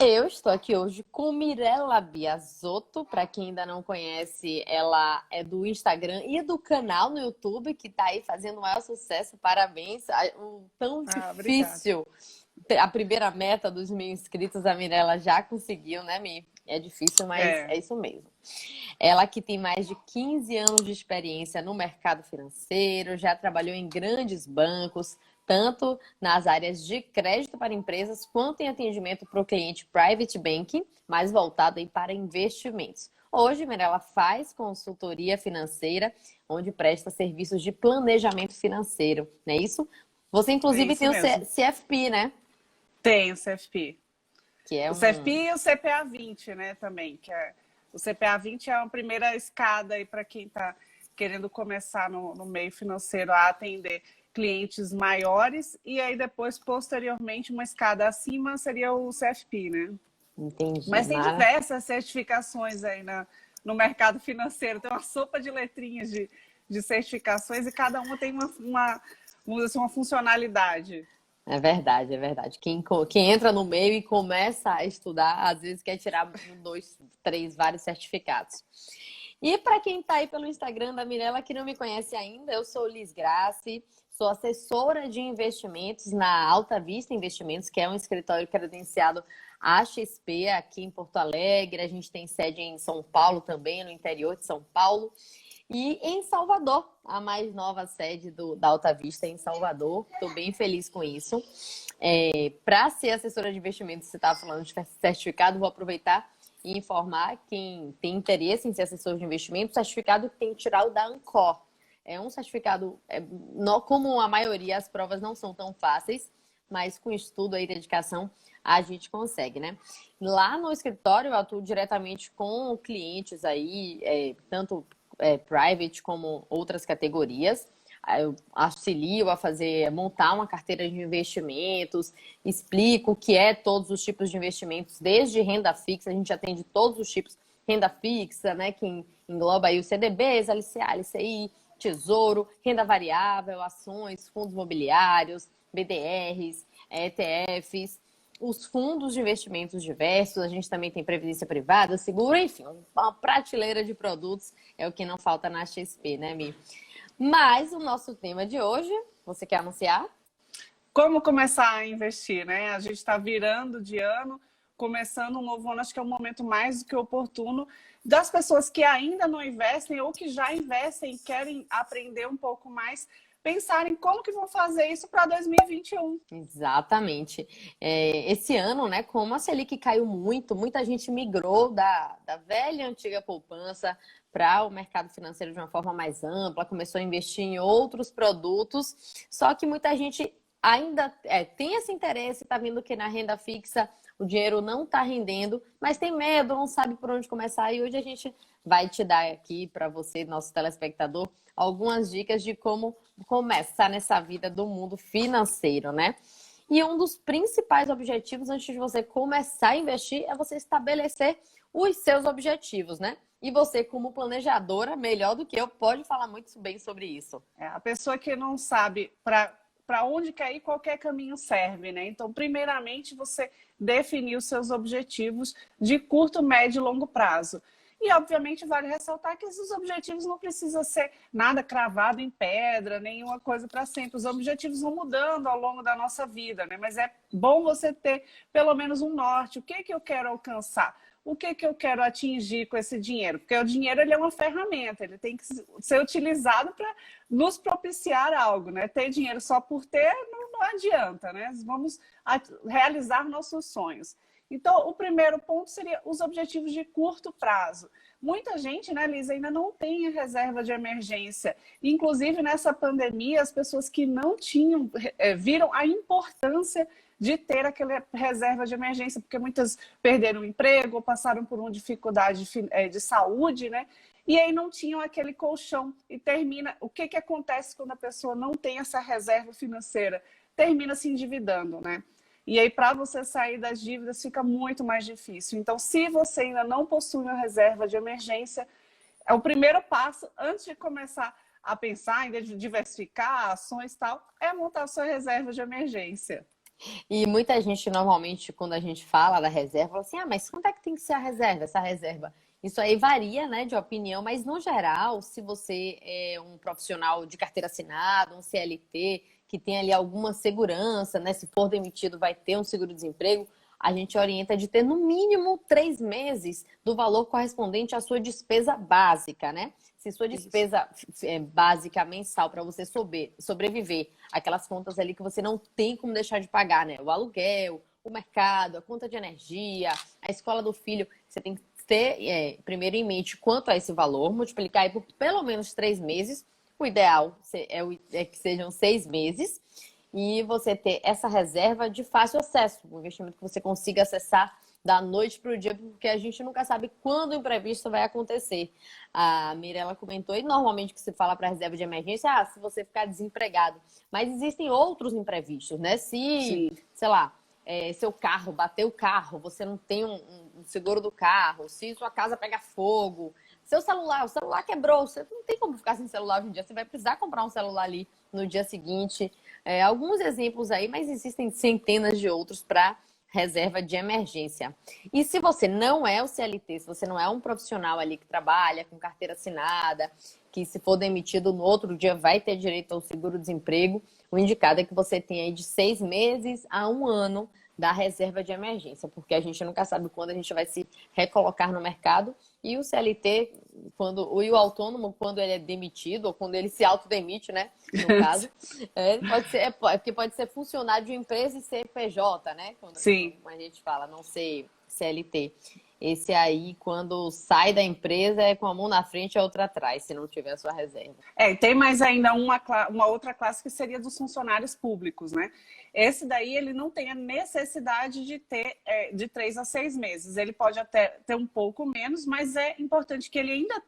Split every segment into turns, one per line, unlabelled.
Eu estou aqui hoje com Mirela Biasotto. Para quem ainda não conhece, ela é do Instagram e do canal no YouTube, que está aí fazendo o maior sucesso. Parabéns. Tão
Obrigada.
difícil. A primeira meta dos 1.000 inscritos, a Mirela já conseguiu, né, Mi? É difícil, mas é isso mesmo. Ela que tem mais de 15 anos de experiência no mercado financeiro, já trabalhou em grandes bancos, tanto nas áreas de crédito para empresas, quanto em atendimento para o cliente private banking, mais voltado aí para investimentos. Hoje, Mirela faz consultoria financeira, onde presta serviços de planejamento financeiro, não é isso? Você, inclusive, tem o CFP, né?
Tem o CFP.
Que é
o CFP e o CPA 20, né, também. O CPA 20 é a primeira escada aí para quem está querendo começar no meio financeiro a atender clientes maiores, e aí depois, posteriormente, uma escada acima seria o CFP, né?
Entendi.
Mas tem diversas certificações aí no mercado financeiro, tem uma sopa de letrinhas de certificações e cada uma tem uma funcionalidade.
É verdade, é verdade. Quem entra no meio e começa a estudar, às vezes quer tirar 2, 3, vários certificados. E para quem está aí pelo Instagram da Mirela, que não me conhece ainda, eu sou Liz Grassi, sou assessora de investimentos na Alta Vista Investimentos, que é um escritório credenciado AXP aqui em Porto Alegre. A gente tem sede em São Paulo também, no interior de São Paulo. E em Salvador, a mais nova sede da Alta Vista em Salvador. Estou bem feliz com isso. Para ser assessora de investimentos, você estava falando de certificado, vou aproveitar e informar quem tem interesse em ser assessor de investimentos, o certificado tem que tirar o da Ancor. É um certificado, como a maioria, as provas não são tão fáceis, mas com estudo e dedicação a gente consegue, né? Lá no escritório eu atuo diretamente com clientes aí, tanto private como outras categorias. Eu auxilio a montar uma carteira de investimentos, explico o que é todos os tipos de investimentos, desde renda fixa, a gente atende todos os tipos, renda fixa, né, que engloba aí os CDBs, LCA, LCI, tesouro, renda variável, ações, fundos imobiliários, BDRs, ETFs, os fundos de investimentos diversos, a gente também tem previdência privada, seguro, enfim, uma prateleira de produtos é o que não falta na XP, né, Mi? Mas o nosso tema de hoje, você quer anunciar?
Como começar a investir, né? A gente está virando de ano, começando um novo ano, acho que é um momento mais do que oportuno das pessoas que ainda não investem ou que já investem e querem aprender um pouco mais, pensarem como que vão fazer isso para 2021.
Exatamente. Esse ano, né, como a Selic caiu muito, muita gente migrou da velha antiga poupança para o mercado financeiro de uma forma mais ampla, começou a investir em outros produtos, só que muita gente ainda tem esse interesse, está vendo que na renda fixa o dinheiro não está rendendo, mas tem medo, não sabe por onde começar, e hoje a gente vai te dar aqui para você, nosso telespectador, algumas dicas de como começar nessa vida do mundo financeiro, né? E um dos principais objetivos antes de você começar a investir é você estabelecer os seus objetivos, né? E você, como planejadora, melhor do que eu, pode falar muito bem sobre isso.
A pessoa que não sabe para onde quer ir, qualquer caminho serve, né? Então, primeiramente, você definir os seus objetivos de curto, médio e longo prazo. E, obviamente, vale ressaltar que esses objetivos não precisam ser nada cravado em pedra, nenhuma coisa para sempre. Os objetivos vão mudando ao longo da nossa vida, né? Mas é bom você ter pelo menos um norte. O que eu quero alcançar? O que eu quero atingir com esse dinheiro? Porque o dinheiro ele é uma ferramenta, ele tem que ser utilizado para nos propiciar algo, né? Ter dinheiro só por ter não adianta, né? Vamos realizar nossos sonhos. Então, o primeiro ponto seria os objetivos de curto prazo. Muita gente, né, Liz, ainda não tem reserva de emergência. Inclusive, nessa pandemia, as pessoas que não tinham, viram a importância de ter aquela reserva de emergência, porque muitas perderam o emprego ou passaram por uma dificuldade de saúde, né? E aí não tinham aquele colchão. E termina... O que acontece quando a pessoa não tem essa reserva financeira? Termina se endividando, né? E aí, para você sair das dívidas, fica muito mais difícil. Então, se você ainda não possui uma reserva de emergência, é o primeiro passo, antes de começar a pensar em diversificar ações e tal, é montar a sua reserva de emergência.
E muita gente, normalmente, quando a gente fala da reserva, fala assim, ah, mas quanto é que tem que ser a reserva, essa reserva? Isso aí varia, né, de opinião, mas no geral, se você é um profissional de carteira assinada, um CLT, que tem ali alguma segurança, né, se for demitido vai ter um seguro-desemprego, a gente orienta de ter no mínimo 3 meses do valor correspondente à sua despesa básica, né? Se sua
Isso.
despesa básica mensal para você sobreviver, aquelas contas ali que você não tem como deixar de pagar, né? O aluguel, o mercado, a conta de energia, a escola do filho, você tem que ter primeiro em mente quanto é esse valor, multiplicar aí por pelo menos 3 meses. O ideal é que sejam 6 meses e você ter essa reserva de fácil acesso, um investimento que você consiga acessar da noite para o dia, porque a gente nunca sabe quando o imprevisto vai acontecer. A Mirella comentou, e normalmente que se fala para reserva de emergência, se você ficar desempregado. Mas existem outros imprevistos, né? Se,
Sim,
sei lá, seu carro, bateu o carro, você não tem um seguro do carro, se sua casa pega fogo, o celular quebrou, você não tem como ficar sem celular hoje em dia, você vai precisar comprar um celular ali no dia seguinte. Alguns exemplos aí, mas existem centenas de outros para reserva de emergência. E se você não é o CLT, se você não é um profissional ali que trabalha com carteira assinada, que se for demitido no outro dia vai ter direito ao seguro-desemprego, o indicado é que você tenha aí de 6 meses a 1 ano da reserva de emergência, porque a gente nunca sabe quando a gente vai se recolocar no mercado. E o CLT, e o autônomo, quando ele é demitido, ou quando ele se autodemite, né? No caso, porque pode ser funcionário de empresa e ser PJ, né? Quando
sim.
a gente fala, não ser CLT. Esse aí, quando sai da empresa, é com a mão na frente e a outra atrás, se não tiver a sua reserva.
E tem mais ainda uma outra classe que seria dos funcionários públicos, né? Esse daí ele não tem a necessidade de ter de 3 a 6 meses. Ele pode até ter um pouco menos, mas é importante que ele ainda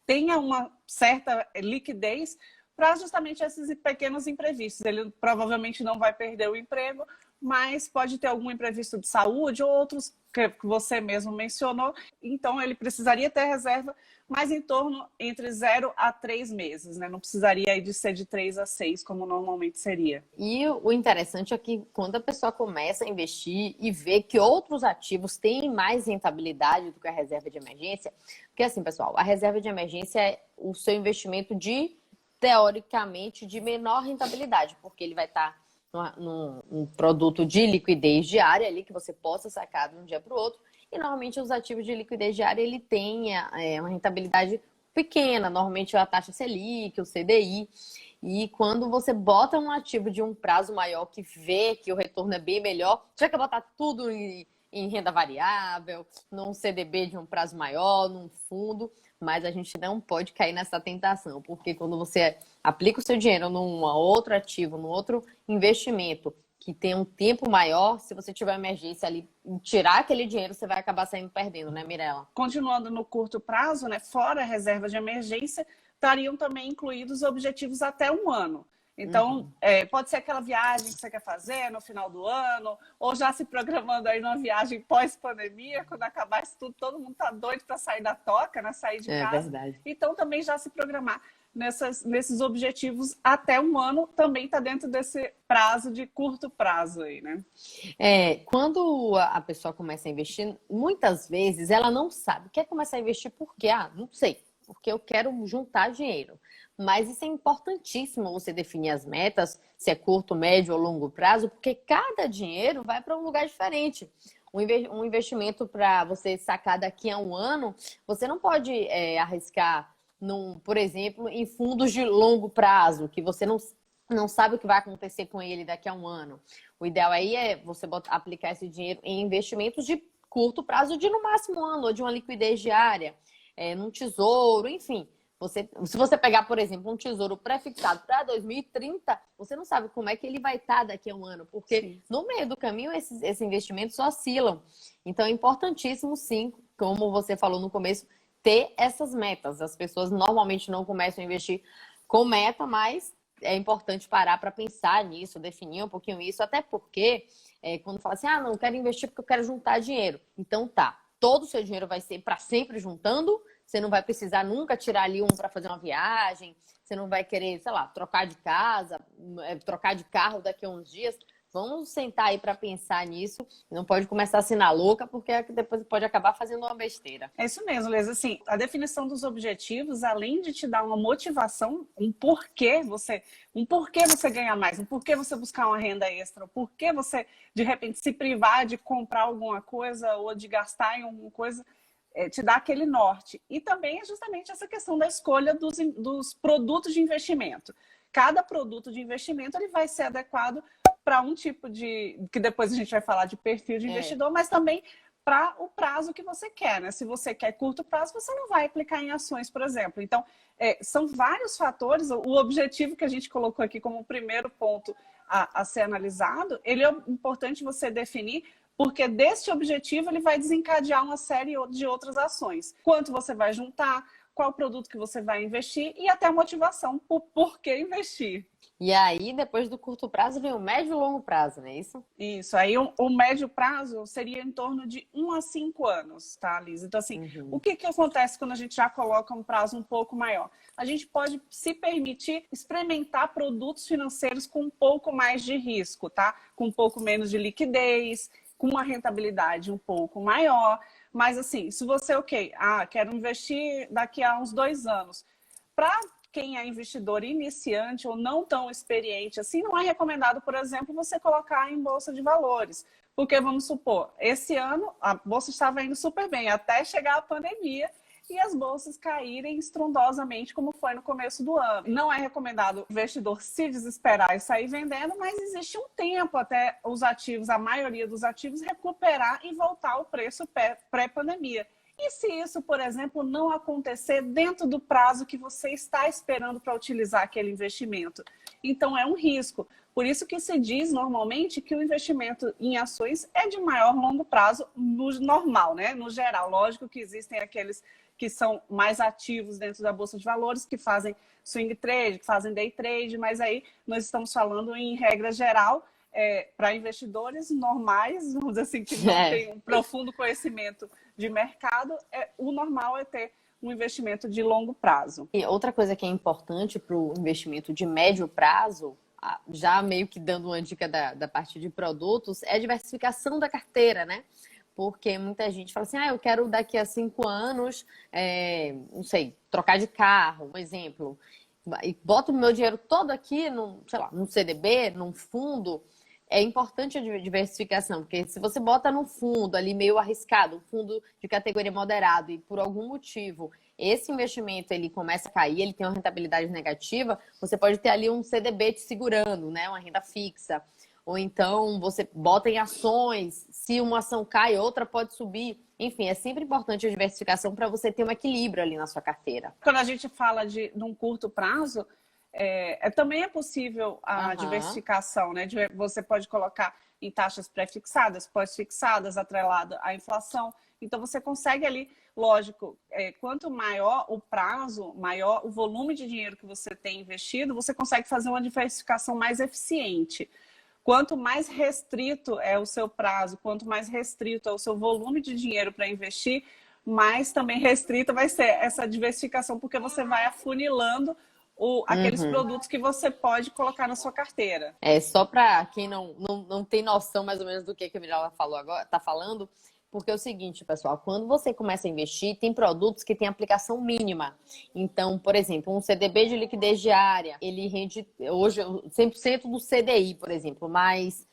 tenha uma certa liquidez para justamente esses pequenos imprevistos. Ele provavelmente não vai perder o emprego, mas pode ter algum imprevisto de saúde ou outros que você mesmo mencionou. Então, ele precisaria ter reserva, mas em torno entre 0 a 3 meses, né? Não precisaria de ser de 3 a 6, como normalmente seria.
E o interessante é que quando a pessoa começa a investir e vê que outros ativos têm mais rentabilidade do que a reserva de emergência, porque assim, pessoal, a reserva de emergência é o seu investimento teoricamente, de menor rentabilidade, porque ele vai estar num produto de liquidez diária ali que você possa sacar de um dia para o outro. E normalmente os ativos de liquidez diária ele tem uma rentabilidade pequena, normalmente é a taxa Selic, o CDI. E quando você bota um ativo de um prazo maior que vê que o retorno é bem melhor, já que botar tudo em renda variável, num CDB de um prazo maior, num fundo, mas a gente não pode cair nessa tentação, porque quando você aplica o seu dinheiro num outro ativo, num outro investimento que tem um tempo maior, se você tiver emergência ali, tirar aquele dinheiro, você vai acabar saindo perdendo, né, Mirella?
Continuando no curto prazo, né, fora a reserva de emergência, estariam também incluídos objetivos até 1 ano. Então,
Uhum.
pode ser aquela viagem que você quer fazer no final do ano, ou já se programando aí numa viagem pós-pandemia, quando acabar isso tudo, todo mundo está doido para sair da toca, né, sair de
É
casa.
verdade.
Então, também já se programar nesses objetivos até 1 ano, também está dentro desse prazo de curto prazo aí, né?
Quando a pessoa começa a investir, muitas vezes ela não sabe. Quer começar a investir por quê? Não sei, porque eu quero juntar dinheiro. Mas isso é importantíssimo você definir as metas, se é curto, médio ou longo prazo, porque cada dinheiro vai para um lugar diferente. Um investimento para você sacar daqui a 1 ano, você não pode arriscar, por exemplo, em fundos de longo prazo, que você não sabe o que vai acontecer com ele daqui a 1 ano. O ideal aí é você aplicar esse dinheiro em investimentos de curto prazo, de no máximo 1 ano, ou de uma liquidez diária, num tesouro, enfim. Se você pegar, por exemplo, um tesouro pré-fixado para 2030, você não sabe como é que ele vai estar daqui a 1 ano, porque
Sim.
no meio do caminho esses investimentos oscilam. Então é importantíssimo, sim, como você falou no começo, ter essas metas. As pessoas normalmente não começam a investir com meta, mas é importante parar para pensar nisso, definir um pouquinho isso, até porque quando fala assim, não, eu quero investir porque eu quero juntar dinheiro. Então tá, todo o seu dinheiro vai ser para sempre juntando, você não vai precisar nunca tirar ali para fazer uma viagem, você não vai querer, sei lá, trocar de casa, trocar de carro daqui a uns dias. Vamos sentar aí para pensar nisso. Não pode começar assim na louca, porque depois pode acabar fazendo uma besteira.
É isso mesmo, Liz. Assim, a definição dos objetivos, além de te dar uma motivação, um porquê você ganhar mais, um porquê você buscar uma renda extra, um porquê você, de repente, se privar de comprar alguma coisa ou de gastar em alguma coisa, te dá aquele norte. E também é justamente essa questão da escolha dos produtos de investimento. Cada produto de investimento ele vai ser adequado para um tipo que depois a gente vai falar de perfil de investidor, mas também para o prazo que você quer, né? Se você quer curto prazo, você não vai aplicar em ações, por exemplo. Então, são vários fatores. O objetivo que a gente colocou aqui como primeiro ponto a ser analisado, ele é importante você definir, porque deste objetivo ele vai desencadear uma série de outras ações. Quanto você vai juntar, qual produto que você vai investir e até a motivação por que investir.
E aí, depois do curto prazo, vem o médio e longo prazo, não é isso?
Isso. Aí, o médio prazo seria em torno de 1 a 5 anos, tá, Liz? Então, assim, o que acontece quando a gente já coloca um prazo um pouco maior? A gente pode se permitir experimentar produtos financeiros com um pouco mais de risco, tá? Com um pouco menos de liquidez, com uma rentabilidade um pouco maior. Mas, assim, se você, quero investir daqui a uns 2 anos. Para quem é investidor iniciante ou não tão experiente, assim, não é recomendado, por exemplo, você colocar em bolsa de valores. Porque, vamos supor, esse ano a bolsa estava indo super bem, até chegar a pandemia e as bolsas caírem estrondosamente, como foi no começo do ano. Não é recomendado o investidor se desesperar e sair vendendo, mas existe um tempo até os ativos, a maioria dos ativos, recuperar e voltar ao preço pré-pandemia. E se isso, por exemplo, não acontecer dentro do prazo que você está esperando para utilizar aquele investimento? Então, é um risco. Por isso que se diz normalmente que o investimento em ações é de maior longo prazo no normal, né? No geral. Lógico que existem aqueles que são mais ativos dentro da Bolsa de Valores, que fazem swing trade, que fazem day trade, mas aí nós estamos falando em regra geral, para investidores normais, vamos dizer assim, que não têm um profundo conhecimento de mercado, o normal é ter um investimento de longo prazo.
E outra coisa que é importante para o investimento de médio prazo, já meio que dando uma dica da parte de produtos, é a diversificação da carteira, né? Porque muita gente fala assim, eu quero daqui a 5 anos, não sei, trocar de carro, um exemplo. E boto o meu dinheiro todo aqui, num CDB, num fundo. É importante a diversificação, porque se você bota num fundo ali meio arriscado, um fundo de categoria moderada, e por algum motivo esse investimento ele começa a cair, ele tem uma rentabilidade negativa, você pode ter ali um CDB te segurando, né? Uma renda fixa. Ou então você bota em ações, se uma ação cai, outra pode subir. Enfim, é sempre importante a diversificação para você ter um equilíbrio ali na sua carteira.
Quando a gente fala de um curto prazo, também é possível a diversificação, né? Você pode colocar em taxas pré-fixadas, pós-fixadas, atrelado à inflação. Então, você consegue ali, lógico, quanto maior o prazo, maior o volume de dinheiro que você tem investido, você consegue fazer uma diversificação mais eficiente. Quanto mais restrito é o seu prazo, quanto mais restrito é o seu volume de dinheiro para investir, mais também restrita vai ser essa diversificação, porque você vai afunilando aqueles produtos que você pode colocar na sua carteira.
Só para quem não tem noção mais ou menos do que a Mirella falou agora, está falando, porque é o seguinte, pessoal, quando você começa a investir, tem produtos que têm aplicação mínima. Então, por exemplo, um CDB de liquidez diária, ele rende hoje 100% do CDI, por exemplo, mas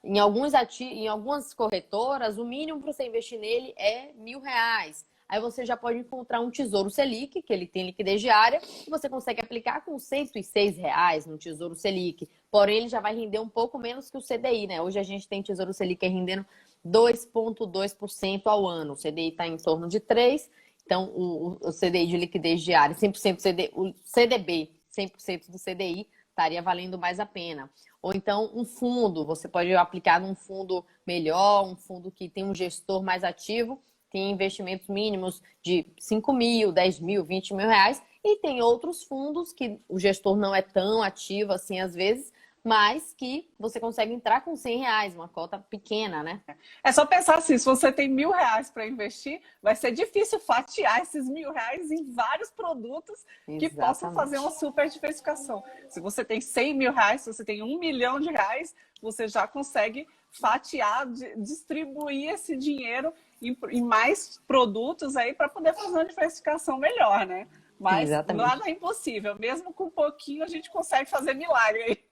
em algumas corretoras, o mínimo para você investir nele é R$1.000. Aí você já pode encontrar um Tesouro Selic, que ele tem liquidez diária, que você consegue aplicar com R$106 no Tesouro Selic. Porém, ele já vai render um pouco menos que o CDI, né? Hoje a gente tem Tesouro Selic rendendo 2,2% ao ano. O CDI está em torno de 3%. Então, o CDI de liquidez diária, 100% CDI, o CDB, 100% do CDI, estaria valendo mais a pena. Ou então, um fundo. Você pode aplicar num fundo melhor, um fundo que tem um gestor mais ativo, tem investimentos mínimos de 5 mil, 10 mil, 20 mil reais. E tem outros fundos que o gestor não é tão ativo assim às vezes, mas que você consegue entrar com R$ 100, uma cota pequena, né?
É só pensar assim, se você tem R$ 1.000 para investir, vai ser difícil fatiar esses R$ 1.000 em vários produtos que possam fazer
Exatamente.
uma super diversificação. Se você tem R$ 100.000, se você tem R$ 1 milhão, você já consegue fatiar, distribuir esse dinheiro em mais produtos aí para poder fazer uma diversificação melhor, né? Mas
Exatamente.
nada é impossível. Mesmo com pouquinho, a gente consegue fazer milagre aí.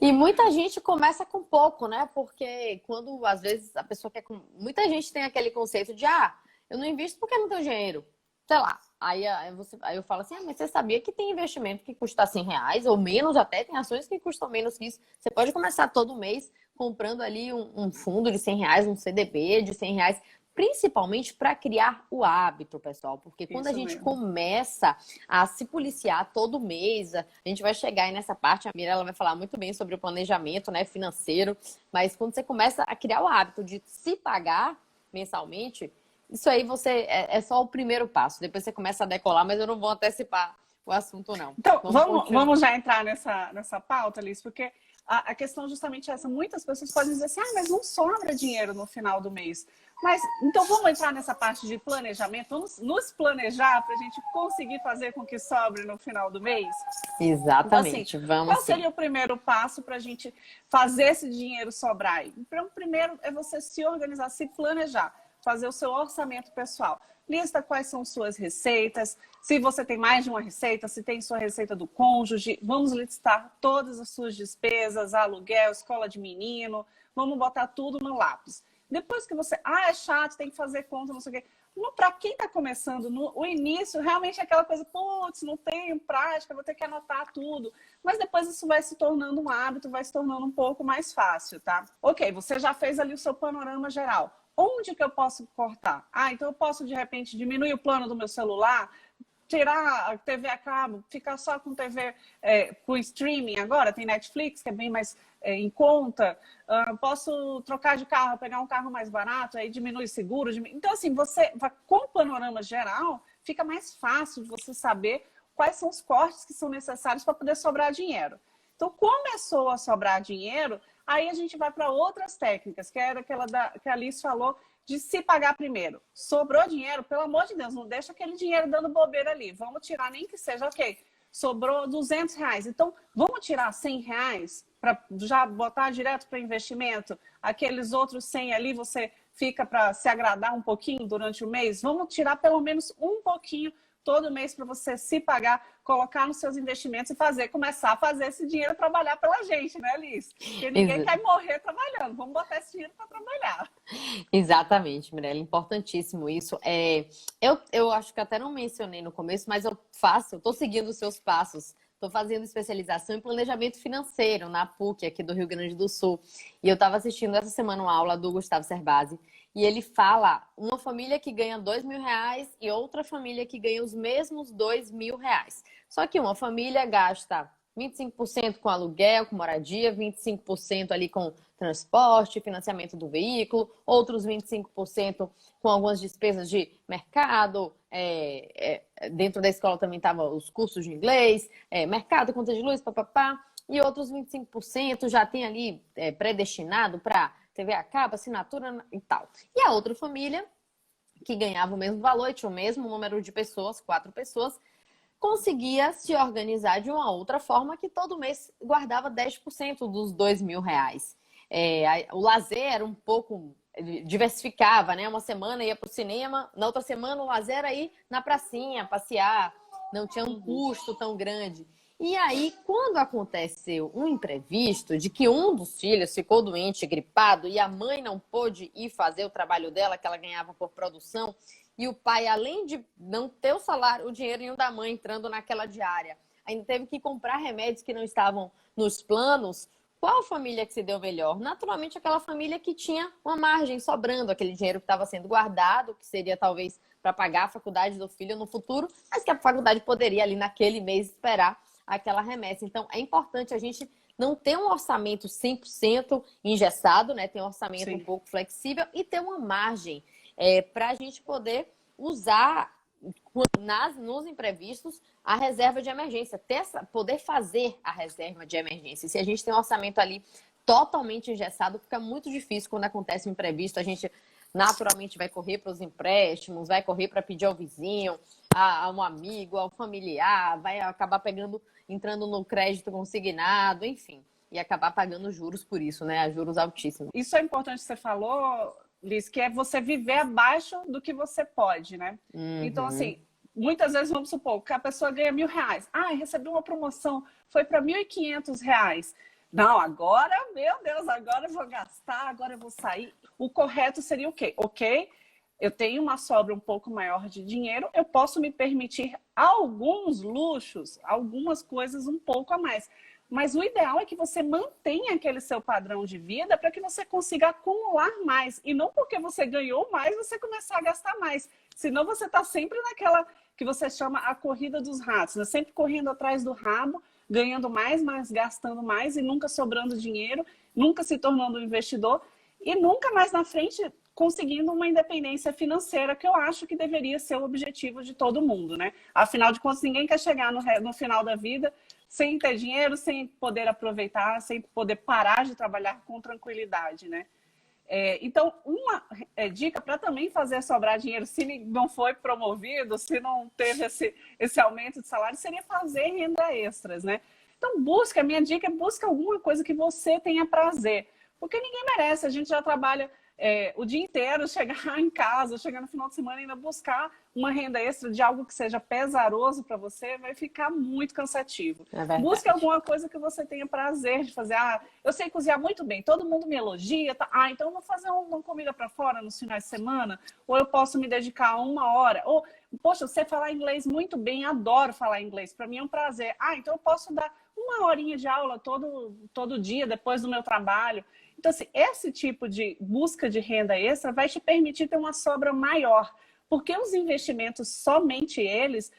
E muita gente começa com pouco, né? Porque quando às vezes a pessoa quer. Muita gente tem aquele conceito de eu não invisto porque não tenho dinheiro. Sei lá. Aí eu falo assim, mas você sabia que tem investimento que custa R$ 100 ou menos até, tem ações que custam menos que isso. Você pode começar todo mês comprando ali um fundo de R$ 100, um CDB de R$ 100, principalmente para criar o hábito, pessoal. Porque quando a
Isso
gente
mesmo.
começa a se policiar todo mês, a gente vai chegar aí nessa parte, a Mirella vai falar muito bem sobre o planejamento, né, financeiro, mas quando você começa a criar o hábito de se pagar mensalmente, isso aí é só o primeiro passo. Depois você começa a decolar, mas eu não vou antecipar o assunto, não.
Então,
Vamos continuar.
vamos já entrar nessa pauta, Liz, porque a questão justamente é essa. Muitas pessoas podem dizer assim, mas não sobra dinheiro no final do mês. Mas, então vamos entrar nessa parte de planejamento, vamos nos planejar para a gente conseguir fazer com que sobre no final do mês? Então, assim,
Exatamente, vamos
qual
sim.
seria o primeiro passo para a gente fazer esse dinheiro sobrar? Então, primeiro é você se organizar, se planejar, fazer o seu orçamento pessoal. Lista quais são suas receitas, se você tem mais de uma receita, se tem sua receita do cônjuge, vamos listar todas as suas despesas, aluguel, escola de menino, vamos botar tudo no lápis. Depois que você, é chato, tem que fazer conta, não sei o quê. Para quem está começando, o início realmente é aquela coisa, putz, não tenho prática, vou ter que anotar tudo. Mas depois isso vai se tornando um hábito, vai se tornando um pouco mais fácil, tá? Ok, você já fez ali o seu panorama geral. Onde que eu posso cortar? Então eu posso, de repente, diminuir o plano do meu celular, tirar a TV a cabo, ficar só com TV com streaming agora, tem Netflix, que é bem mais em conta. Posso trocar de carro, pegar um carro mais barato, aí diminui seguro. Então, assim, você vai com o panorama geral, fica mais fácil de você saber quais são os cortes que são necessários para poder sobrar dinheiro. Então, começou a sobrar dinheiro, aí a gente vai para outras técnicas, que era aquela que a Alice falou, de se pagar primeiro. Sobrou dinheiro, pelo amor de Deus, não deixa aquele dinheiro dando bobeira ali. Vamos tirar, nem que seja, ok, sobrou R$ 200. Então, vamos tirar R$ 100 para já botar direto para investimento? Aqueles outros 100 ali, você fica para se agradar um pouquinho durante o mês? Vamos tirar pelo menos um pouquinho todo mês para você se pagar, colocar nos seus investimentos e começar a fazer esse dinheiro trabalhar pela gente, né, Liz? Porque ninguém quer morrer trabalhando. Vamos botar esse dinheiro para trabalhar.
Exatamente, Mirella, importantíssimo isso. Eu acho que até não mencionei no começo, mas eu estou seguindo os seus passos. Estou fazendo especialização em planejamento financeiro na PUC, aqui do Rio Grande do Sul. E eu estava assistindo essa semana uma aula do Gustavo Cerbasi. E ele fala uma família que ganha R$ 2.000 e outra família que ganha os mesmos R$ 2.000. Só que uma família gasta 25% com aluguel, com moradia, 25% ali com transporte, financiamento do veículo, outros 25% com algumas despesas de mercado, dentro da escola também estavam os cursos de inglês, mercado, conta de luz, papapá, e outros 25% já tem ali predestinado para TV a cabo, assinatura e tal. E a outra família, que ganhava o mesmo valor e tinha o mesmo número de pessoas, 4 pessoas, conseguia se organizar de uma outra forma que todo mês guardava 10% dos R$ 2.000. O lazer era um pouco diversificava, né? Uma semana ia para o cinema, na outra semana o lazer era ir na pracinha, passear, não tinha um custo tão grande. E aí, quando aconteceu um imprevisto de que um dos filhos ficou doente, gripado, e a mãe não pôde ir fazer o trabalho dela, que ela ganhava por produção, e o pai, além de não ter o salário, o dinheirinho da mãe entrando naquela diária, ainda teve que comprar remédios que não estavam nos planos, qual família que se deu melhor? Naturalmente, aquela família que tinha uma margem sobrando, aquele dinheiro que estava sendo guardado, que seria talvez para pagar a faculdade do filho no futuro, mas que a faculdade poderia ali naquele mês esperar aquela remessa. Então, é importante a gente não ter um orçamento 100% engessado, né? Ter um orçamento um pouco flexível e ter uma margem para a gente poder usar nos imprevistos, a reserva de emergência. Poder fazer a reserva de emergência. Se a gente tem um orçamento ali totalmente engessado, fica muito difícil quando acontece um imprevisto. A gente naturalmente vai correr para os empréstimos, vai correr para pedir ao vizinho, a um amigo, ao familiar, vai acabar entrando no crédito consignado, enfim. E acabar pagando juros por isso, né? Juros altíssimos.
Isso é importante que você falou, Liz, que é você viver abaixo do que você pode, né?
Uhum.
Então, assim, muitas vezes vamos supor que a pessoa ganha R$1.000. Recebi uma promoção, foi para R$1.500. Não, agora, meu Deus, agora eu vou gastar, agora eu vou sair. O correto seria o quê? Ok, eu tenho uma sobra um pouco maior de dinheiro, eu posso me permitir alguns luxos, algumas coisas um pouco a mais. Mas o ideal é que você mantenha aquele seu padrão de vida para que você consiga acumular mais. E não porque você ganhou mais, você começar a gastar mais. Senão você está sempre naquela que você chama a corrida dos ratos, né? Sempre correndo atrás do rabo, ganhando mais, mas gastando mais e nunca sobrando dinheiro, nunca se tornando um investidor e nunca mais na frente conseguindo uma independência financeira, que eu acho que deveria ser o objetivo de todo mundo, né? Afinal de contas, ninguém quer chegar no final da vida sem ter dinheiro, sem poder aproveitar, sem poder parar de trabalhar com tranquilidade, né? Então, uma dica para também fazer sobrar dinheiro, se não foi promovido, se não teve esse aumento de salário, seria fazer renda extras, né? Então, a minha dica é busca alguma coisa que você tenha prazer, porque ninguém merece, a gente já trabalha o dia inteiro, chegar em casa, chegar no final de semana e ainda buscar uma renda extra de algo que seja pesaroso para você, vai ficar muito cansativo. Busque alguma coisa que você tenha prazer de fazer. Eu sei cozinhar muito bem, todo mundo me elogia, tá? Então eu vou fazer uma comida para fora nos finais de semana, ou eu posso me dedicar a 1 hora, ou, poxa, você falar inglês muito bem, adoro falar inglês, para mim é um prazer. Então eu posso dar 1 horinha de aula todo dia, depois do meu trabalho. Então, assim, esse tipo de busca de renda extra vai te permitir ter uma sobra maior, porque os investimentos, somente eles,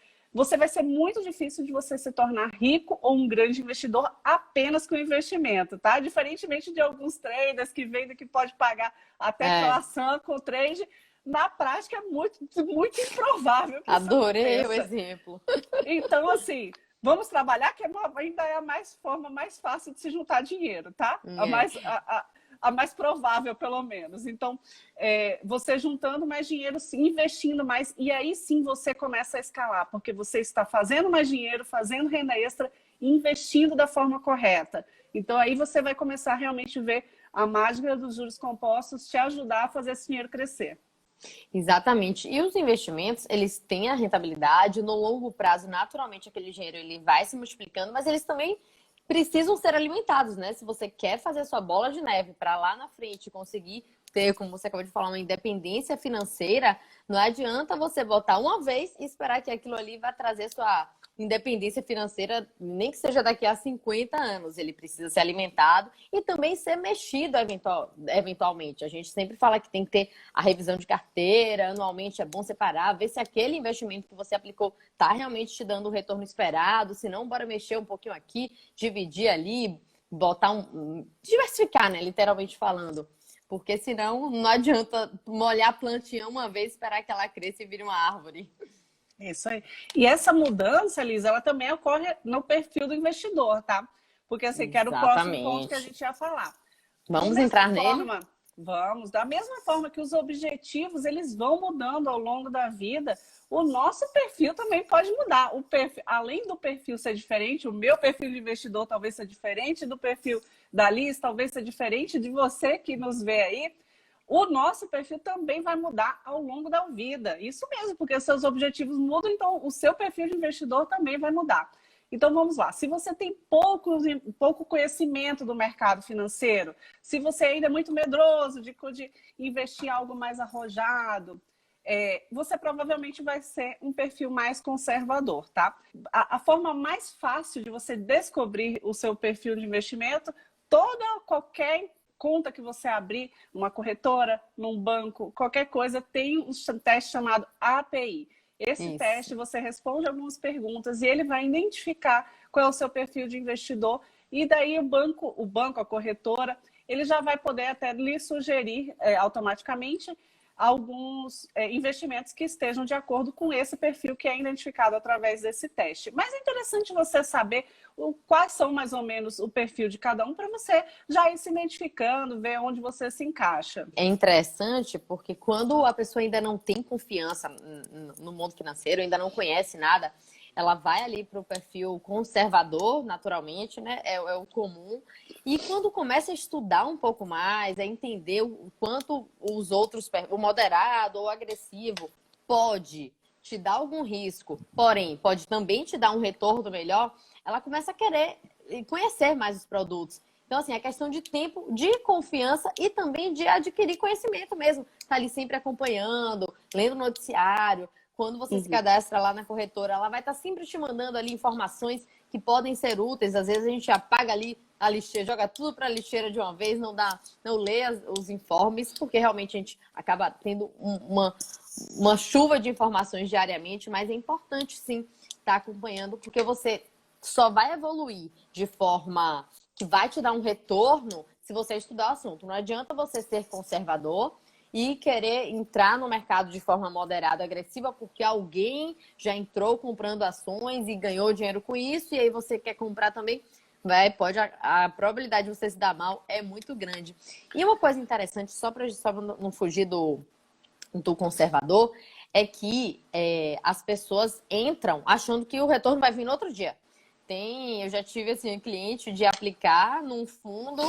vai ser muito difícil de você se tornar rico ou um grande investidor apenas com investimento, tá? Diferentemente de alguns traders que vendem que pode pagar até croissant com trade, na prática é muito, muito improvável que
Adorei
isso
o exemplo.
Então, assim, vamos trabalhar, que ainda é a forma mais fácil de se juntar dinheiro, tá? A mais provável, pelo menos. Então, você juntando mais dinheiro, investindo mais, e aí sim você começa a escalar, porque você está fazendo mais dinheiro, fazendo renda extra, investindo da forma correta. Então, aí você vai começar a realmente ver a mágica dos juros compostos te ajudar a fazer esse dinheiro crescer.
Exatamente. E os investimentos, eles têm a rentabilidade, no longo prazo, naturalmente, aquele dinheiro ele vai se multiplicando, mas eles também precisam ser alimentados, né? Se você quer fazer sua bola de neve para lá na frente conseguir ter, como você acabou de falar, uma independência financeira, não adianta você botar uma vez e esperar que aquilo ali vai trazer sua independência financeira, nem que seja daqui a 50 anos. Ele precisa ser alimentado e também ser mexido eventualmente. A gente sempre fala que tem que ter a revisão de carteira, anualmente é bom separar, ver se aquele investimento que você aplicou está realmente te dando o retorno esperado, se não, bora mexer um pouquinho aqui, dividir ali, botar diversificar, né, literalmente falando. Porque senão não adianta molhar a plantinha uma vez, esperar que ela cresça e vire uma árvore.
Isso aí. E essa mudança, Liz, ela também ocorre no perfil do investidor, tá? Porque assim, que era o próximo ponto que a gente ia falar.
Vamos entrar nele?
Vamos. Da mesma forma que os objetivos, eles vão mudando ao longo da vida, o nosso perfil também pode mudar. Além do perfil ser diferente, o meu perfil de investidor talvez seja diferente do perfil da Liz, talvez seja diferente de você que nos vê aí. O nosso perfil também vai mudar ao longo da vida. Isso mesmo, porque seus objetivos mudam, então o seu perfil de investidor também vai mudar. Então vamos lá, se você tem pouco conhecimento do mercado financeiro, se você ainda é muito medroso de investir em algo mais arrojado, você provavelmente vai ser um perfil mais conservador, tá? A forma mais fácil de você descobrir o seu perfil de investimento, qualquer conta que você abrir, numa corretora, num banco, qualquer coisa, tem um teste chamado API. Esse teste, você responde algumas perguntas e ele vai identificar qual é o seu perfil de investidor. E daí o banco, a corretora, ele já vai poder até lhe sugerir automaticamente alguns investimentos que estejam de acordo com esse perfil que é identificado através desse teste. Mas é interessante você saber quais são mais ou menos o perfil de cada um para você já ir se identificando, ver onde você se encaixa.
É interessante porque quando a pessoa ainda não tem confiança no mundo financeiro, ainda não conhece nada, ela vai ali para o perfil conservador, naturalmente, né? É o comum. E quando começa a estudar um pouco mais, a entender o quanto os outros, o moderado ou agressivo, pode te dar algum risco, porém, pode também te dar um retorno melhor, ela começa a querer conhecer mais os produtos. Então, assim, é questão de tempo, de confiança e também de adquirir conhecimento mesmo. Tá ali sempre acompanhando, lendo noticiário. Quando você se cadastra lá na corretora, ela vai estar sempre te mandando ali informações que podem ser úteis. Às vezes a gente apaga ali a lixeira, joga tudo para a lixeira de uma vez, não lê os informes, porque realmente a gente acaba tendo uma chuva de informações diariamente, mas é importante sim estar acompanhando, porque você só vai evoluir de forma que vai te dar um retorno se você estudar o assunto. Não adianta você ser conservador e querer entrar no mercado de forma moderada, agressiva, porque alguém já entrou comprando ações e ganhou dinheiro com isso, e aí você quer comprar também, a probabilidade de você se dar mal é muito grande. E uma coisa interessante, só para não fugir do conservador, é que as pessoas entram achando que o retorno vai vir no outro dia. Eu já tive assim, um cliente de aplicar num fundo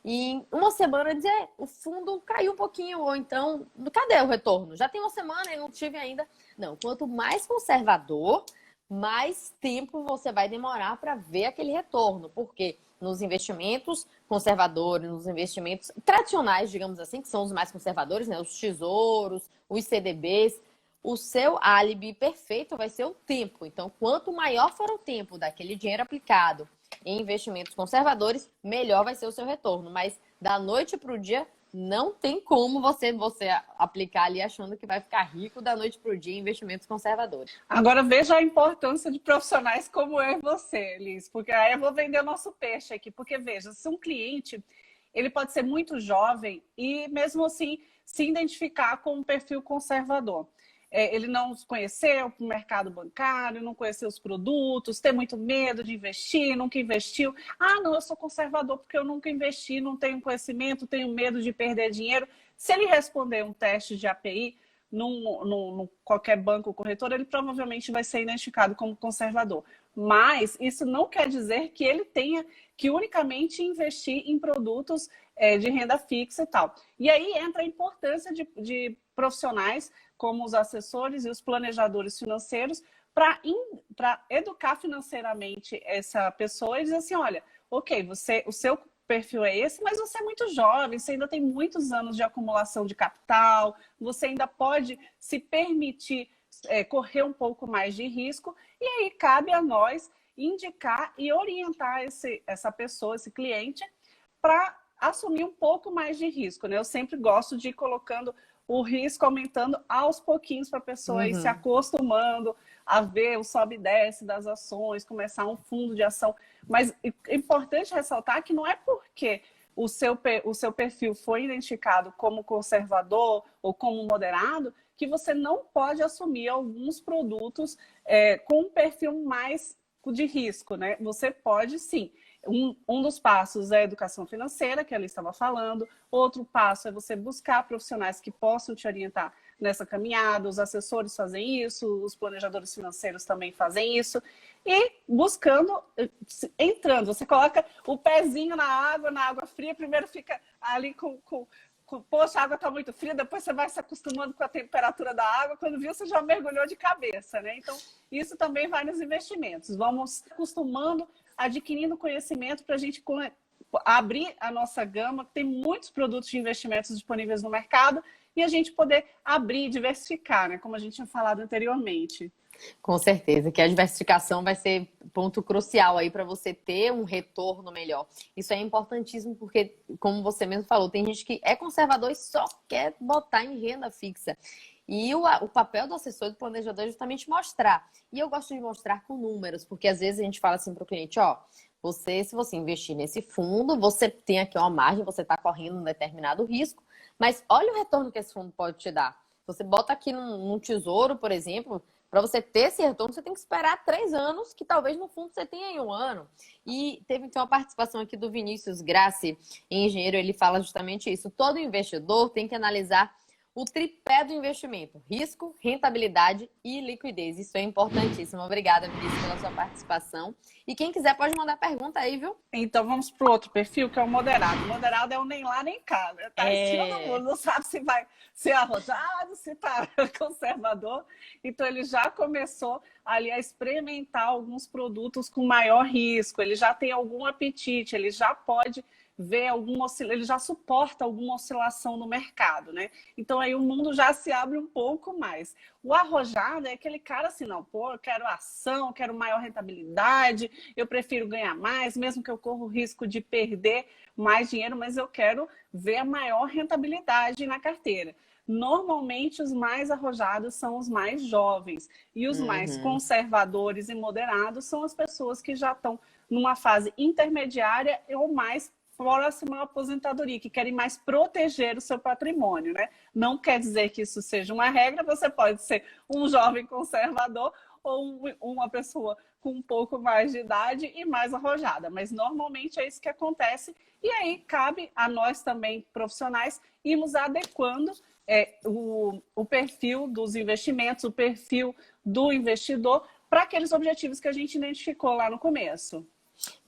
e em uma semana dizer, o fundo caiu um pouquinho, ou então, cadê o retorno? Já tem uma semana e não tive ainda. Não, quanto mais conservador, mais tempo você vai demorar para ver aquele retorno, porque nos investimentos conservadores, nos investimentos tradicionais, digamos assim, que são os mais conservadores, né? Os tesouros, os CDBs, o seu álibi perfeito vai ser o tempo. Então, quanto maior for o tempo daquele dinheiro aplicado em investimentos conservadores, melhor vai ser o seu retorno. Mas da noite para o dia, não tem como você aplicar ali achando que vai ficar rico da noite para o dia em investimentos conservadores.
Agora veja a importância de profissionais como eu e você, Liz, porque aí eu vou vender o nosso peixe aqui. Porque veja, se um cliente, ele pode ser muito jovem e mesmo assim se identificar com um perfil conservador. Ele não conheceu o mercado bancário, não conheceu os produtos, tem muito medo de investir, nunca investiu. Ah, não, eu sou conservador porque eu nunca investi, não tenho conhecimento, tenho medo de perder dinheiro. Se ele responder um teste de API num qualquer banco ou corretor, ele provavelmente vai ser identificado como conservador. Mas isso não quer dizer que ele tenha que unicamente investir em produtos de renda fixa e tal. E aí entra a importância de profissionais como os assessores e os planejadores financeiros para educar financeiramente essa pessoa e dizer assim, olha, ok, o seu perfil é esse, mas você é muito jovem, você ainda tem muitos anos de acumulação de capital, você ainda pode se permitir correr um pouco mais de risco, e aí cabe a nós indicar e orientar essa pessoa, esse cliente, para assumir um pouco mais de risco, né? Eu sempre gosto de ir colocando o risco aumentando aos pouquinhos para a pessoa ir se acostumando a ver o sobe e desce das ações, começar um fundo de ação. Mas é importante ressaltar que não é porque o seu perfil foi identificado como conservador ou como moderado que você não pode assumir alguns produtos com um perfil mais de risco, né? Você pode sim. Um dos passos é a educação financeira, que ela estava falando. Outro passo é você buscar profissionais que possam te orientar nessa caminhada. Os assessores fazem isso, os planejadores financeiros também fazem isso. E buscando, entrando, você coloca o pezinho na água fria, primeiro fica ali poxa, a água está muito fria, depois você vai se acostumando com a temperatura da água, quando viu, você já mergulhou de cabeça, né? Então, isso também vai nos investimentos. Vamos acostumando, adquirindo conhecimento para a gente abrir a nossa gama. Tem muitos produtos de investimentos disponíveis no mercado e a gente poder abrir, diversificar, né? Como a gente tinha falado anteriormente.
Com certeza, que a diversificação vai ser ponto crucial aí para você ter um retorno melhor. Isso é importantíssimo porque, como você mesmo falou, tem gente que é conservador e só quer botar em renda fixa. E o papel do assessor e do planejador é justamente mostrar. E eu gosto de mostrar com números, porque às vezes a gente fala assim para o cliente, ó, se você investir nesse fundo, você tem aqui uma margem, você está correndo um determinado risco, Mas olha o retorno que esse fundo pode te dar. Você bota aqui num tesouro, por exemplo, para você ter esse retorno, você tem que esperar 3 anos, que talvez no fundo você tenha em 1 ano. E teve então, uma participação aqui do Vinícius Grassi, engenheiro, ele fala justamente isso. Todo investidor tem que analisar o tripé do investimento: risco, rentabilidade e liquidez. Isso é importantíssimo. Obrigada, Vinícius, pela sua participação. E quem quiser pode mandar pergunta aí, viu?
Então vamos para o outro perfil, que é o moderado. O moderado é o nem lá nem cá, né? Tá em cima do mundo, não sabe se vai ser arrojado, se tá conservador. Então ele já começou ali a experimentar alguns produtos com maior risco, ele já tem algum apetite, ele já pode ver ele já suporta alguma oscilação no mercado, né? Então aí o mundo já se abre um pouco mais. O arrojado é aquele cara assim, não, pô, eu quero ação, eu quero maior rentabilidade, eu prefiro ganhar mais, mesmo que eu corra o risco de perder mais dinheiro, mas eu quero ver a maior rentabilidade na carteira. Normalmente os mais arrojados são os mais jovens e os mais conservadores e moderados são as pessoas que já estão numa fase intermediária ou mais próxima à aposentadoria, que querem mais proteger o seu patrimônio, né? Não quer dizer que isso seja uma regra, você pode ser um jovem conservador ou uma pessoa com um pouco mais de idade e mais arrojada, mas normalmente é isso que acontece, e aí cabe a nós também, profissionais, irmos adequando o perfil dos investimentos, o perfil do investidor para aqueles objetivos que a gente identificou lá no começo.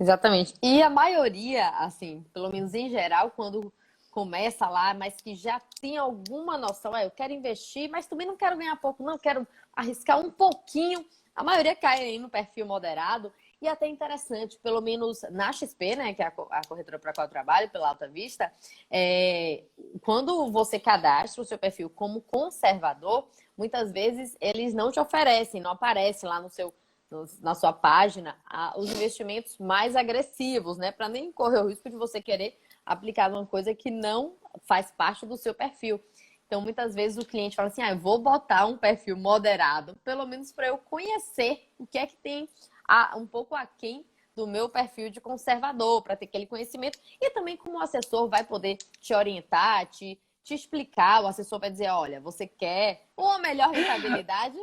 Exatamente. E a maioria, assim, pelo menos em geral, quando começa lá, mas que já tem alguma noção, eu quero investir, mas também não quero ganhar pouco, não, quero arriscar um pouquinho. A maioria cai aí no perfil moderado e até interessante, pelo menos na XP, né, que é a corretora para a qual eu trabalho, pela Alta Vista, quando você cadastra o seu perfil como conservador, muitas vezes eles não te oferecem, não aparece lá na sua página os investimentos mais agressivos, né? Para nem correr o risco de você querer aplicar uma coisa que não faz parte do seu perfil. Então, muitas vezes o cliente fala assim, eu vou botar um perfil moderado, pelo menos para eu conhecer o que é que tem um pouco aquém do meu perfil de conservador, para ter aquele conhecimento. E também como o assessor vai poder te orientar, te explicar, o assessor vai dizer, olha, você quer uma melhor rentabilidade?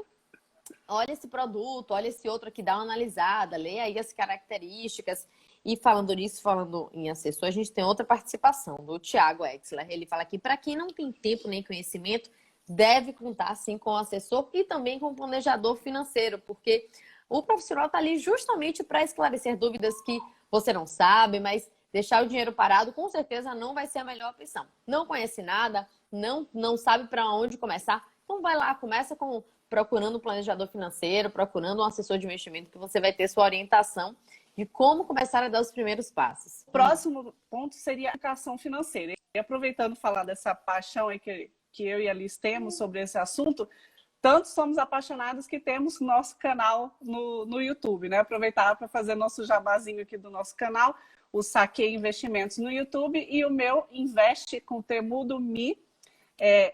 Olha esse produto, olha esse outro aqui, dá uma analisada, lê aí as características. E falando nisso, falando em assessor, a gente tem outra participação do Thiago Exler. Ele fala que para quem não tem tempo nem conhecimento, deve contar sim com o assessor e também com o planejador financeiro, porque o profissional está ali justamente para esclarecer dúvidas que você não sabe, mas deixar o dinheiro parado com certeza não vai ser a melhor opção. Não conhece nada, não sabe para onde começar, então vai lá, começa procurando um planejador financeiro, procurando um assessor de investimento, que você vai ter sua orientação de como começar a dar os primeiros passos.
O próximo ponto seria a educação financeira. E aproveitando falar dessa paixão aí que eu e a Liz temos sobre esse assunto, tanto somos apaixonados que temos nosso canal no YouTube, né? Aproveitar para fazer nosso jabazinho aqui do nosso canal, o Saquei Investimentos no YouTube e o meu Investe com Temudo Mi,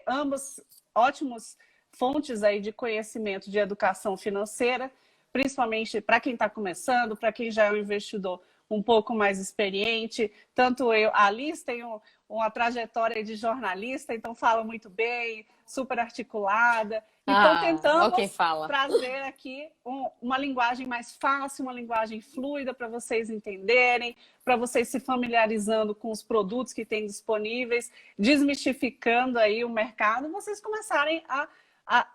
ambos ótimos fontes aí de conhecimento de educação financeira, principalmente para quem está começando, para quem já é um investidor um pouco mais experiente. Tanto a Liz tem uma trajetória de jornalista, então fala muito bem, super articulada. Então tentamos trazer aqui uma linguagem mais fácil, uma linguagem fluida para vocês entenderem, para vocês se familiarizando com os produtos que tem disponíveis, desmistificando aí o mercado, vocês começarem a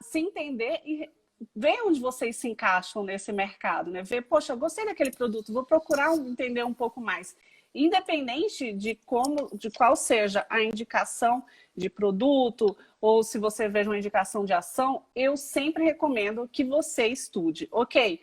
se entender e ver onde vocês se encaixam nesse mercado, né? Ver, poxa, eu gostei daquele produto, vou procurar entender um pouco mais. Independente de qual seja a indicação de produto, ou se você veja uma indicação de ação, eu sempre recomendo que você estude. Ok,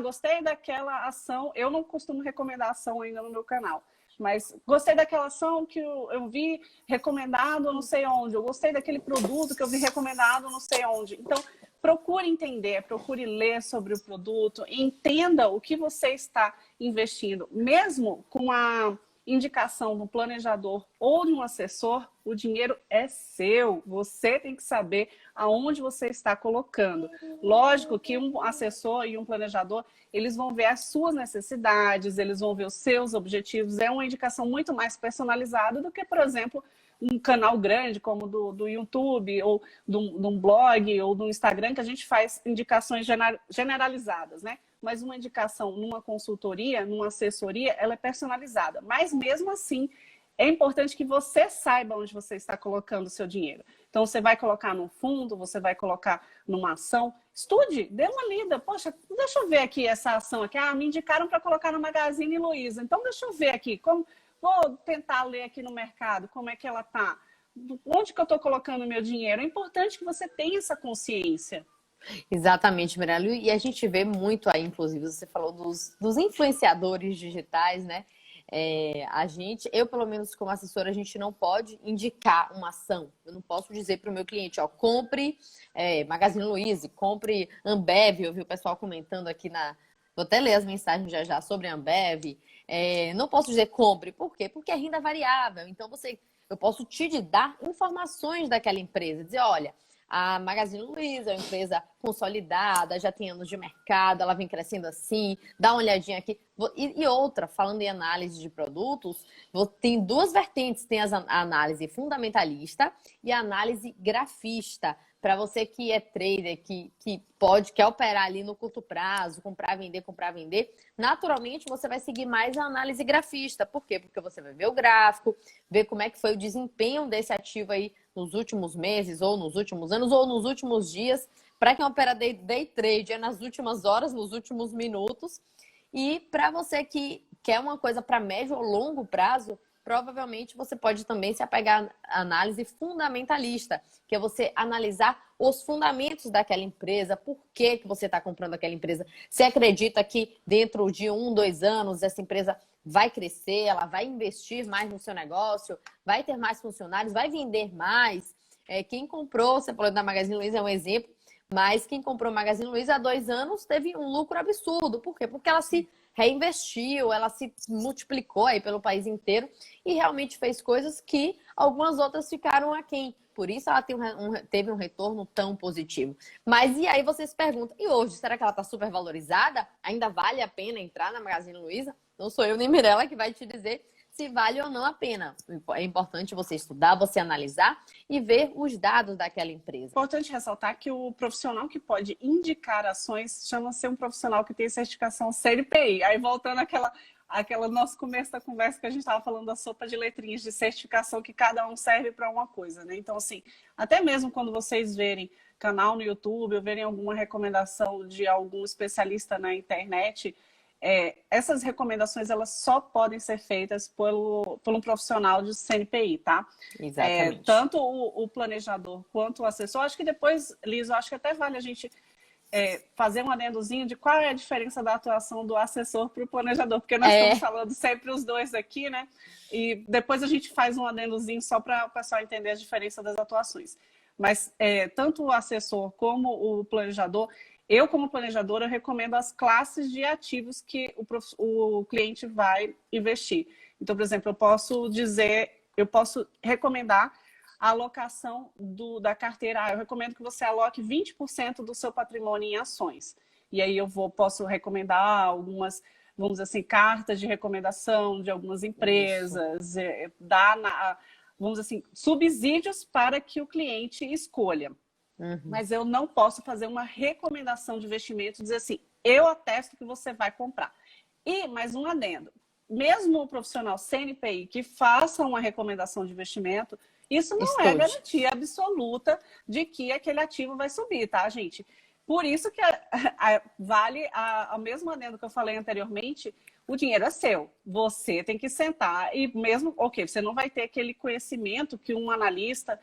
gostei daquela ação, eu não costumo recomendar ação ainda no meu canal, mas gostei daquela ação que eu vi recomendado não sei onde, eu gostei daquele produto que eu vi recomendado não sei onde. Então, procure entender, procure ler sobre o produto, entenda o que você está investindo. Mesmo com a indicação de um planejador ou de um assessor, o dinheiro é seu. Você tem que saber aonde você está colocando. Lógico que um assessor e um planejador, eles vão ver as suas necessidades, eles vão ver os seus objetivos. É uma indicação muito mais personalizada do que, por exemplo, um canal grande como do YouTube, ou de um blog, ou do Instagram, que a gente faz indicações generalizadas, né? Mas uma indicação numa consultoria, numa assessoria, ela é personalizada. Mas mesmo assim, é importante que você saiba onde você está colocando o seu dinheiro. Então, você vai colocar num fundo, você vai colocar numa ação. Estude, dê uma lida. Poxa, deixa eu ver aqui essa ação aqui. Ah, me indicaram para colocar no Magazine Luiza. Então, deixa eu ver aqui. Vou tentar ler aqui no mercado como é que ela está. Onde que eu estou colocando o meu dinheiro? É importante que você tenha essa consciência.
Exatamente, Mirella. E a gente vê muito aí, inclusive, você falou dos influenciadores digitais, né? Eu, pelo menos como assessora, a gente não pode indicar uma ação. Eu não posso dizer para o meu cliente, ó, compre Magazine Luiza, compre Ambev. Eu vi o pessoal comentando aqui vou até ler as mensagens já já sobre Ambev. Não posso dizer compre. Por quê? Porque é renda variável. Então, eu posso te dar informações daquela empresa. Dizer, olha, a Magazine Luiza é uma empresa consolidada, já tem anos de mercado, ela vem crescendo assim, dá uma olhadinha aqui. E outra, falando em análise de produtos, tem duas vertentes, tem a análise fundamentalista e a análise grafista. Para você que é trader, que quer operar ali no curto prazo, comprar, vender, naturalmente você vai seguir mais a análise grafista. Por quê? Porque você vai ver o gráfico, ver como é que foi o desempenho desse ativo aí nos últimos meses, ou nos últimos anos, ou nos últimos dias. Para quem opera day trade, é nas últimas horas, nos últimos minutos. E para você que quer uma coisa para médio ou longo prazo, provavelmente você pode também se apegar à análise fundamentalista, que é você analisar os fundamentos daquela empresa, por que você está comprando aquela empresa. Você acredita que dentro de 1, 2 anos essa empresa vai crescer, ela vai investir mais no seu negócio, vai ter mais funcionários, vai vender mais. Quem comprou, você falou da Magazine Luiza, é um exemplo, mas quem comprou Magazine Luiza há 2 anos teve um lucro absurdo. Por quê? Porque ela se reinvestiu, ela se multiplicou aí pelo país inteiro e realmente fez coisas que algumas outras ficaram aquém. Por isso ela teve um retorno tão positivo. Mas e aí você se pergunta, e hoje, será que ela está super valorizada? Ainda vale a pena entrar na Magazine Luiza? Não sou eu nem Mirella que vai te dizer se vale ou não a pena. É importante você estudar, você analisar e ver os dados daquela empresa.
É importante ressaltar que o profissional que pode indicar ações chama-se um profissional que tem certificação CNPI. Aí voltando àquela nosso começo da conversa que a gente estava falando da sopa de letrinhas de certificação, que cada um serve para uma coisa, né? Então, assim, até mesmo quando vocês verem canal no YouTube ou verem alguma recomendação de algum especialista na internet, essas recomendações elas só podem ser feitas por um profissional de CNPI, tá?
Exatamente.
Tanto o planejador quanto o assessor. Acho que depois, Liz, acho que até vale a gente fazer um adendozinho de qual é a diferença da atuação do assessor para o planejador, porque nós estamos falando sempre os dois aqui, né? E depois a gente faz um adendozinho só para o pessoal entender a diferença das atuações. Mas tanto o assessor como o planejador, eu, como planejadora, recomendo as classes de ativos que o cliente vai investir. Então, por exemplo, eu posso recomendar a alocação da carteira. Eu recomendo que você aloque 20% do seu patrimônio em ações. E aí posso recomendar algumas, vamos dizer assim, cartas de recomendação de algumas empresas, vamos dizer assim, subsídios para que o cliente escolha. Mas eu não posso fazer uma recomendação de investimento, dizer assim, eu atesto que você vai comprar. E mais um adendo, mesmo o profissional CNPI que faça uma recomendação de investimento, isso não é garantia absoluta de que aquele ativo vai subir, tá, gente? Por isso que vale o mesmo adendo que eu falei anteriormente, o dinheiro é seu. Você tem que sentar e mesmo, você não vai ter aquele conhecimento que um analista,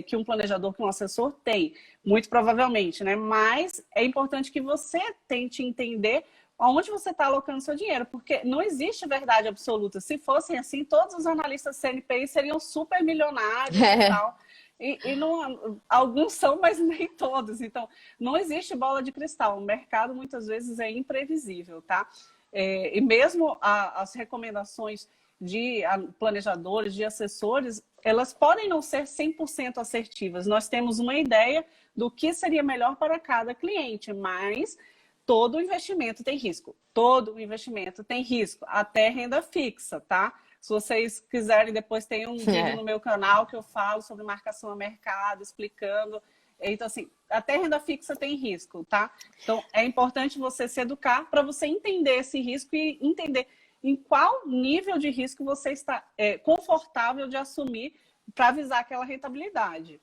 que um planejador, que um assessor tem, muito provavelmente, né? Mas é importante que você tente entender onde você está alocando seu dinheiro, porque não existe verdade absoluta. Se fossem assim, todos os analistas CNPI seriam super milionários e tal. E não, alguns são, mas nem todos. Então, não existe bola de cristal. O mercado, muitas vezes, é imprevisível, tá? E mesmo as recomendações de planejadores, de assessores, elas podem não ser 100% assertivas. Nós temos uma ideia do que seria melhor para cada cliente, mas todo investimento tem risco. Todo investimento tem risco, até renda fixa, tá? Se vocês quiserem, depois tem um vídeo no meu canal que eu falo sobre marcação a mercado, explicando. Então, assim, até renda fixa tem risco, tá? Então, é importante você se educar para você entender esse risco e entender em qual nível de risco você está confortável de assumir para avisar aquela rentabilidade.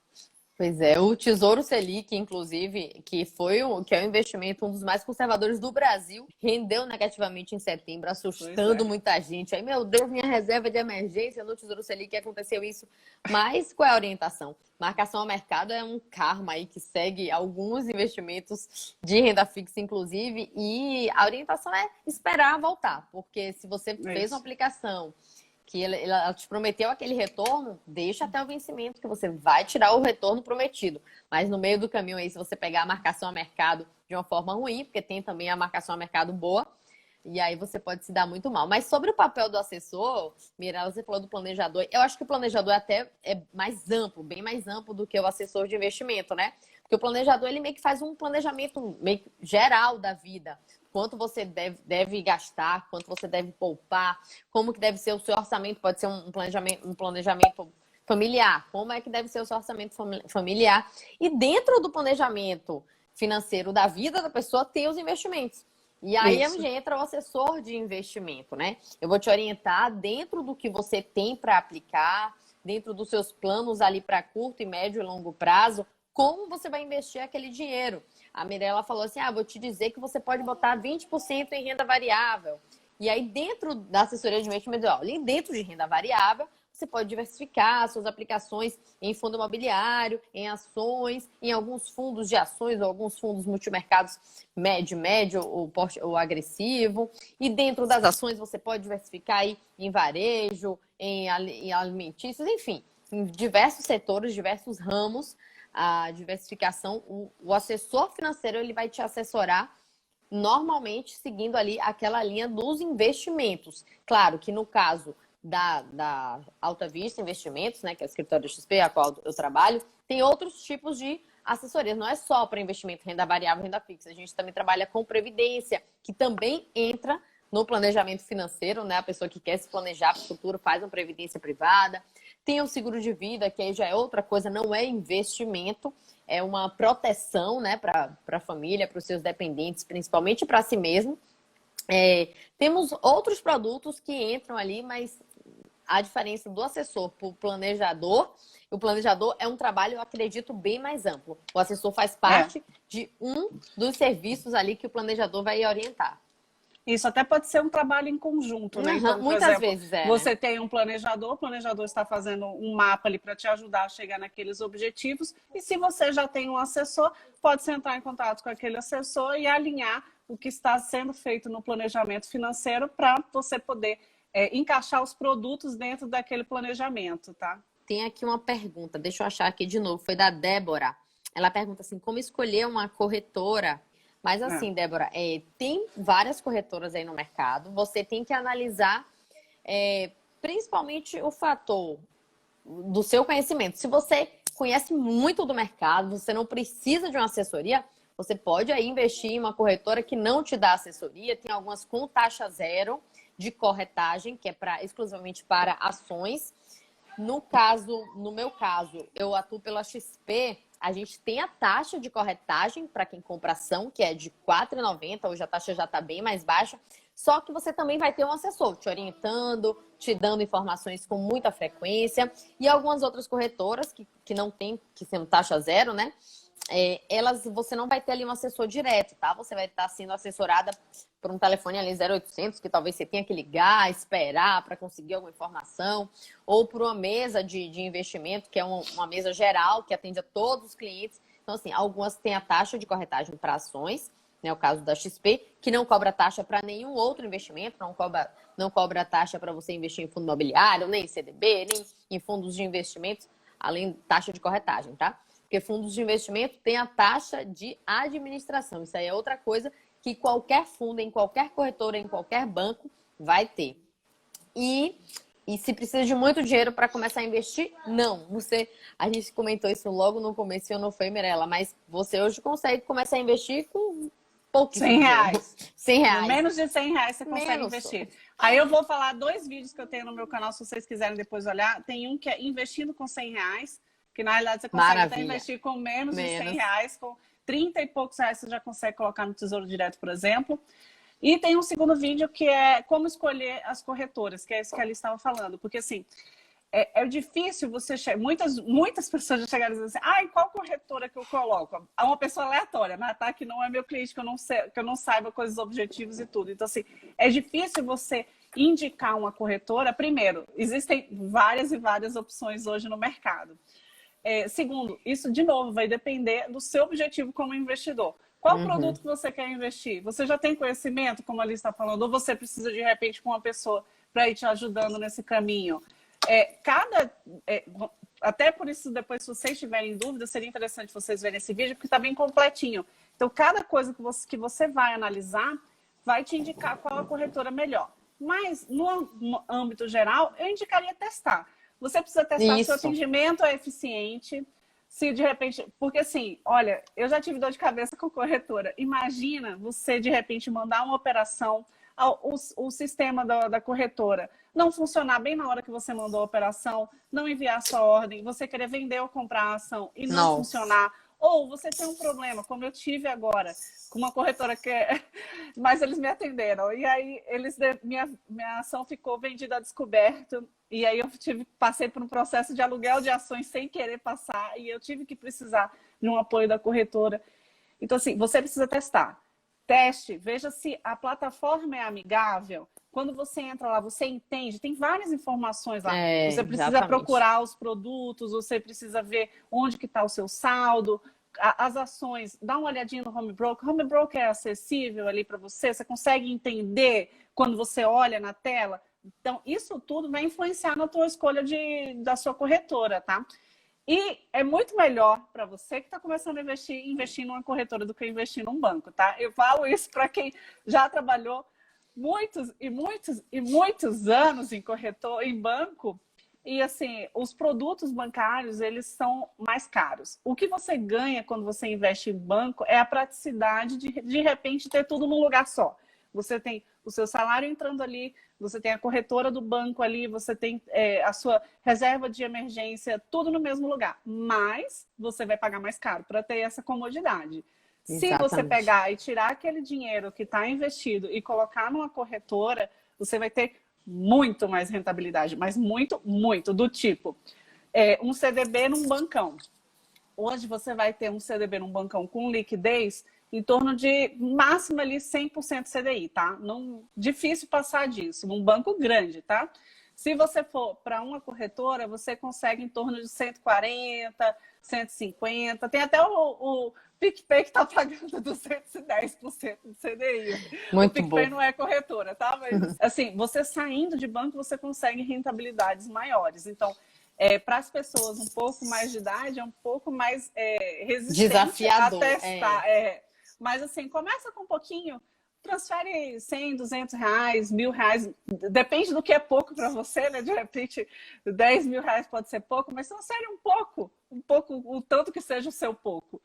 Pois é, o Tesouro Selic, inclusive, que é o investimento um dos mais conservadores do Brasil, rendeu negativamente em setembro, assustando muita gente. Aí, meu Deus, minha reserva de emergência no Tesouro Selic, aconteceu isso. Mas qual é a orientação? Marcação ao mercado é um karma aí que segue alguns investimentos de renda fixa, inclusive, e a orientação é esperar voltar, porque se você fez uma aplicação que ela te prometeu aquele retorno, deixa até o vencimento que você vai tirar o retorno prometido. Mas no meio do caminho aí, se você pegar a marcação a mercado de uma forma ruim, porque tem também a marcação a mercado boa, e aí você pode se dar muito mal. Mas sobre o papel do assessor, Mirella, você falou do planejador. Eu acho que o planejador até é mais amplo, bem mais amplo do que o assessor de investimento, né? Porque o planejador, ele meio que faz um planejamento meio geral da vida. Quanto você deve gastar, quanto você deve poupar, como que deve ser o seu orçamento, pode ser um planejamento familiar, como é que deve ser o seu orçamento familiar. E dentro do planejamento financeiro da vida da pessoa tem os investimentos. E aí é onde entra o assessor de investimento, né? Eu vou te orientar dentro do que você tem para aplicar, dentro dos seus planos ali para curto, e médio e longo prazo, como você vai investir aquele dinheiro. A Mirella falou assim, vou te dizer que você pode botar 20% em renda variável. E aí, dentro da assessoria de investimento, ali dentro de renda variável, você pode diversificar suas aplicações em fundo imobiliário, em ações, em alguns fundos de ações ou alguns fundos multimercados médio ou agressivo. E dentro das ações, você pode diversificar aí em varejo, em alimentícios, enfim, em diversos setores, diversos ramos. A diversificação, o assessor financeiro ele vai te assessorar normalmente seguindo ali aquela linha dos investimentos. Claro que no caso da Alta Vista Investimentos, né, que é o escritório XP, a qual eu trabalho, tem outros tipos de assessorias. Não é só para investimento, renda variável, renda fixa. A gente também trabalha com previdência, que também entra no planejamento financeiro, né? A pessoa que quer se planejar para o futuro faz uma previdência privada. Tem o seguro de vida, que aí já é outra coisa, não é investimento, é uma proteção, né, para a família, para os seus dependentes, principalmente para si mesmo. Temos outros produtos que entram ali, mas a diferença do assessor para o planejador é um trabalho, eu acredito, bem mais amplo. O assessor faz parte de um dos serviços ali que o planejador vai orientar.
Isso até pode ser um trabalho em conjunto, né? Então,
muitas vezes
você tem um planejador, o planejador está fazendo um mapa ali para te ajudar a chegar naqueles objetivos. E se você já tem um assessor, pode entrar em contato com aquele assessor e alinhar o que está sendo feito no planejamento financeiro para você poder encaixar os produtos dentro daquele planejamento, tá?
Tem aqui uma pergunta, deixa eu achar aqui de novo, foi da Débora. Ela pergunta assim, como escolher uma corretora? Mas assim, Débora, tem várias corretoras aí no mercado. Você tem que analisar principalmente o fator do seu conhecimento. Se você conhece muito do mercado, você não precisa de uma assessoria, você pode aí investir em uma corretora que não te dá assessoria. Tem algumas com taxa zero de corretagem, que é exclusivamente para ações. No meu caso, eu atuo pela XP. A gente tem a taxa de corretagem para quem compra ação, que é de R$ 4,90, hoje a taxa já está bem mais baixa. Só que você também vai ter um assessor te orientando, te dando informações com muita frequência. E algumas outras corretoras que não tem, que são taxa zero, né? Você não vai ter ali um assessor direto, tá? Você vai estar sendo assessorada por um telefone ali 0800, que talvez você tenha que ligar, esperar para conseguir alguma informação, ou por uma mesa de investimento, que é uma mesa geral, que atende a todos os clientes. Então, assim, algumas têm a taxa de corretagem para ações, né? O caso da XP, que não cobra taxa para nenhum outro investimento, não cobra taxa para você investir em fundo imobiliário, nem em CDB, nem em fundos de investimentos, além da taxa de corretagem, tá? Porque fundos de investimento tem a taxa de administração. Isso aí é outra coisa que qualquer fundo, em qualquer corretora, em qualquer banco, vai ter. E se precisa de muito dinheiro para começar a investir? Não. A gente comentou isso logo no começo, não foi, Mirella? Mas você hoje consegue começar a investir com pouquíssimo
100
dinheiro.
reais.
100
Com
reais.
menos de 100 reais você consegue investir. Aí eu vou falar 2 vídeos que eu tenho no meu canal, se vocês quiserem depois olhar. Tem um que é investindo com 100 reais, que na realidade você consegue até investir com menos de 100 reais, com 30 e poucos reais você já consegue colocar no Tesouro Direto, por exemplo. E tem um segundo vídeo que é como escolher as corretoras, que é isso que a Alice estava falando. Porque assim, é difícil você chegar. Muitas pessoas já chegaram e dizem assim: ai, qual corretora que eu coloco? É uma pessoa aleatória, mas tá, que não é meu cliente, que eu não saiba coisas objetivos e tudo. Então, assim, é difícil você indicar uma corretora. Primeiro, existem várias e várias opções hoje no mercado. Segundo, isso de novo vai depender do seu objetivo como investidor. Qual produto que você quer investir? Você já tem conhecimento, como a Alice está falando, ou você precisa de repente com uma pessoa para ir te ajudando nesse caminho? Até por isso, depois, se vocês tiverem dúvida, seria interessante vocês verem esse vídeo, porque está bem completinho. Então, cada coisa que você vai analisar vai te indicar qual a corretora melhor. Mas, no âmbito geral, eu indicaria testar. Você precisa testar se o atendimento é eficiente, se de repente... Porque assim, olha, eu já tive dor de cabeça com corretora. Imagina você, de repente, mandar uma operação, o sistema da corretora não funcionar bem na hora que você mandou a operação, não enviar a sua ordem, você querer vender ou comprar a ação e não funcionar. Ou você tem um problema, como eu tive agora, com uma corretora que mas eles me atenderam. E aí minha ação ficou vendida a descoberto. E aí eu passei por um processo de aluguel de ações sem querer passar. E eu tive que precisar de um apoio da corretora. Então, assim, você precisa testar. Teste, veja se a plataforma é amigável. Quando você entra lá, você entende, tem várias informações lá. Você precisa procurar os produtos, você precisa ver onde que está o seu saldo, as ações, dá uma olhadinha no Home Broker. Home Broker é acessível ali para você? Você consegue entender quando você olha na tela? Então, isso tudo vai influenciar na tua escolha da sua corretora, tá? E é muito melhor para você que está começando a investir numa corretora do que investir num banco, tá? Eu falo isso para quem já trabalhou muitos e muitos e muitos anos em banco. E assim, os produtos bancários, eles são mais caros. O que você ganha quando você investe em banco é a praticidade de repente ter tudo num lugar só. Você tem o seu salário entrando ali, você tem a corretora do banco ali, você tem a sua reserva de emergência, tudo no mesmo lugar. Mas você vai pagar mais caro para ter essa comodidade. Se você pegar e tirar aquele dinheiro que está investido e colocar numa corretora, você vai ter muito mais rentabilidade, mas muito, muito, do tipo um CDB num bancão. Hoje você vai ter um CDB num bancão com liquidez em torno de máximo ali 100% CDI, tá? Não, difícil passar disso, num banco grande, tá? Se você for para uma corretora, você consegue em torno de 140, 150, tem até o PicPay que está pagando 210% do CDI.
Muito
o PicPay
bom.
não é corretora, tá? Mas, assim, você saindo de banco, você consegue rentabilidades maiores. Então, para as pessoas um pouco mais de idade, é um pouco mais resistente
desafiador,
a testar. Mas, assim, começa com um pouquinho, transfere 100, 200 reais, R$1.000, depende do que é pouco para você, né? De repente, R$10.000 pode ser pouco, mas transfere um pouco, o tanto que seja o seu pouco.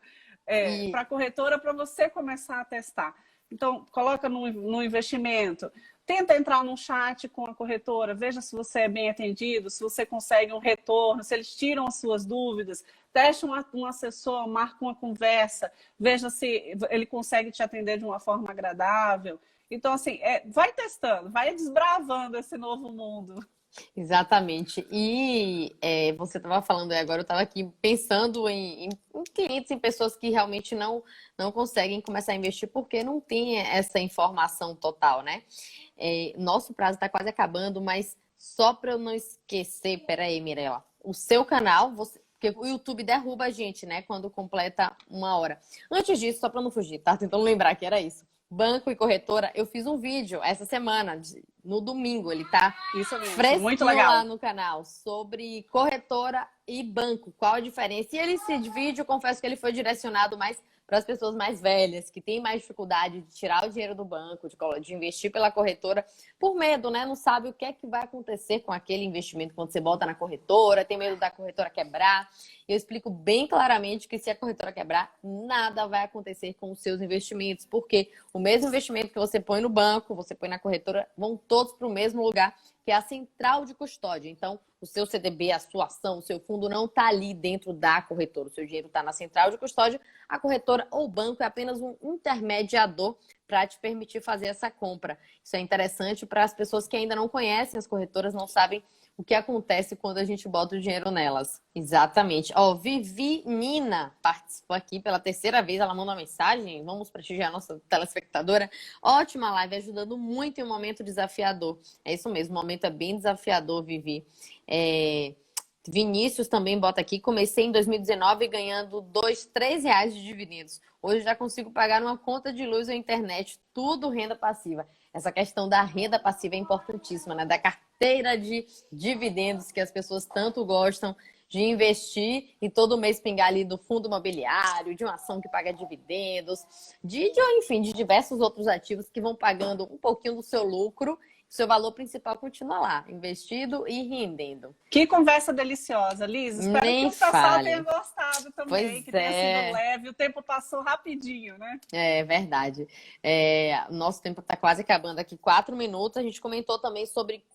Para a corretora, para você começar a testar. Então, coloca no investimento. Tenta entrar num chat com a corretora, veja se você é bem atendido, se você consegue um retorno, se eles tiram as suas dúvidas. Teste um assessor, marca uma conversa, veja se ele consegue te atender de uma forma agradável. Então, assim, vai testando, vai desbravando esse novo mundo.
Exatamente. E você estava falando, agora eu estava aqui pensando em clientes, em pessoas que realmente não conseguem começar a investir porque não tem essa informação total, né? Nosso prazo está quase acabando, mas só para eu não esquecer, peraí, Mirella, o seu canal, porque o YouTube derruba a gente, né? Quando completa 1 hora. Antes disso, só para não fugir, tá? Tentando lembrar que era isso. Banco e corretora, eu fiz um vídeo essa semana, no domingo, ele tá fresquinho
muito legal
lá no canal, sobre corretora e banco, qual a diferença. E esse vídeo, eu confesso que ele foi direcionado mais para as pessoas mais velhas, que têm mais dificuldade de tirar o dinheiro do banco, de investir pela corretora, por medo, né? Não sabe o que é que vai acontecer com aquele investimento quando você bota na corretora, tem medo da corretora quebrar. Eu explico bem claramente que se a corretora quebrar, nada vai acontecer com os seus investimentos, porque o mesmo investimento que você põe no banco, você põe na corretora, vão todos para o mesmo lugar, que é a central de custódia. Então, o seu CDB, a sua ação, o seu fundo não está ali dentro da corretora. O seu dinheiro está na central de custódia. A corretora ou o banco é apenas um intermediador para te permitir fazer essa compra. Isso é interessante para as pessoas que ainda não conhecem as corretoras, não sabem o que acontece quando a gente bota o dinheiro nelas. Exatamente. Ó, Vivi Nina participou aqui pela terceira vez. Ela mandou uma mensagem. Vamos prestigiar a nossa telespectadora. Ótima live, ajudando muito em um momento desafiador. É isso mesmo, o momento é bem desafiador, Vivi. Vinícius também bota aqui. Comecei em 2019 ganhando R$ 2, R$ 3 de dividendos. Hoje já consigo pagar uma conta de luz ou internet. Tudo renda passiva. Essa questão da renda passiva é importantíssima, né? Da carteira de dividendos que as pessoas tanto gostam de investir e todo mês pingar ali do fundo imobiliário, de uma ação que paga dividendos, enfim, de diversos outros ativos que vão pagando um pouquinho do seu lucro. O seu valor principal continua lá, investido e rendendo.
Que conversa deliciosa, Liz. Espero que o pessoal tenha gostado também,
pois
que tenha sido leve. O tempo passou rapidinho, né?
É verdade. Nosso tempo está quase acabando aqui, 4 minutos. A gente comentou também sobre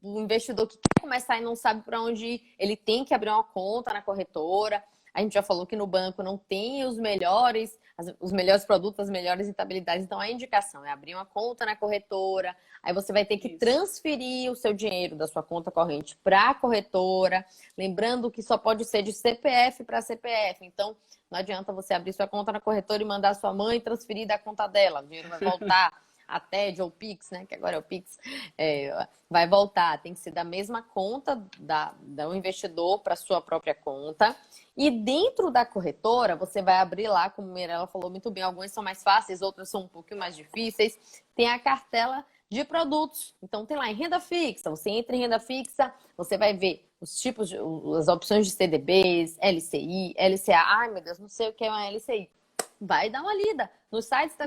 o investidor que quer começar e não sabe para onde ir. Ele tem que abrir uma conta na corretora. A gente já falou que no banco não tem os melhores produtos, as melhores rentabilidades. Então, a indicação é abrir uma conta na corretora. Aí você vai ter que transferir o seu dinheiro da sua conta corrente para a corretora. Lembrando que só pode ser de CPF para CPF. Então, não adianta você abrir sua conta na corretora e mandar a sua mãe transferir da conta dela. O dinheiro vai voltar. A TED ou o Pix, né? Que agora é o Pix, vai voltar. Tem que ser da mesma conta do investidor para sua própria conta. E dentro da corretora, você vai abrir lá, como a Mirella falou muito bem, algumas são mais fáceis, outras são um pouquinho mais difíceis. Tem a cartela de produtos. Então, tem lá em renda fixa. Você entra em renda fixa, você vai ver os tipos, as opções de CDBs, LCI, LCA. Ai, meu Deus, não sei o que é uma LCI. Vai dar uma lida. Nos sites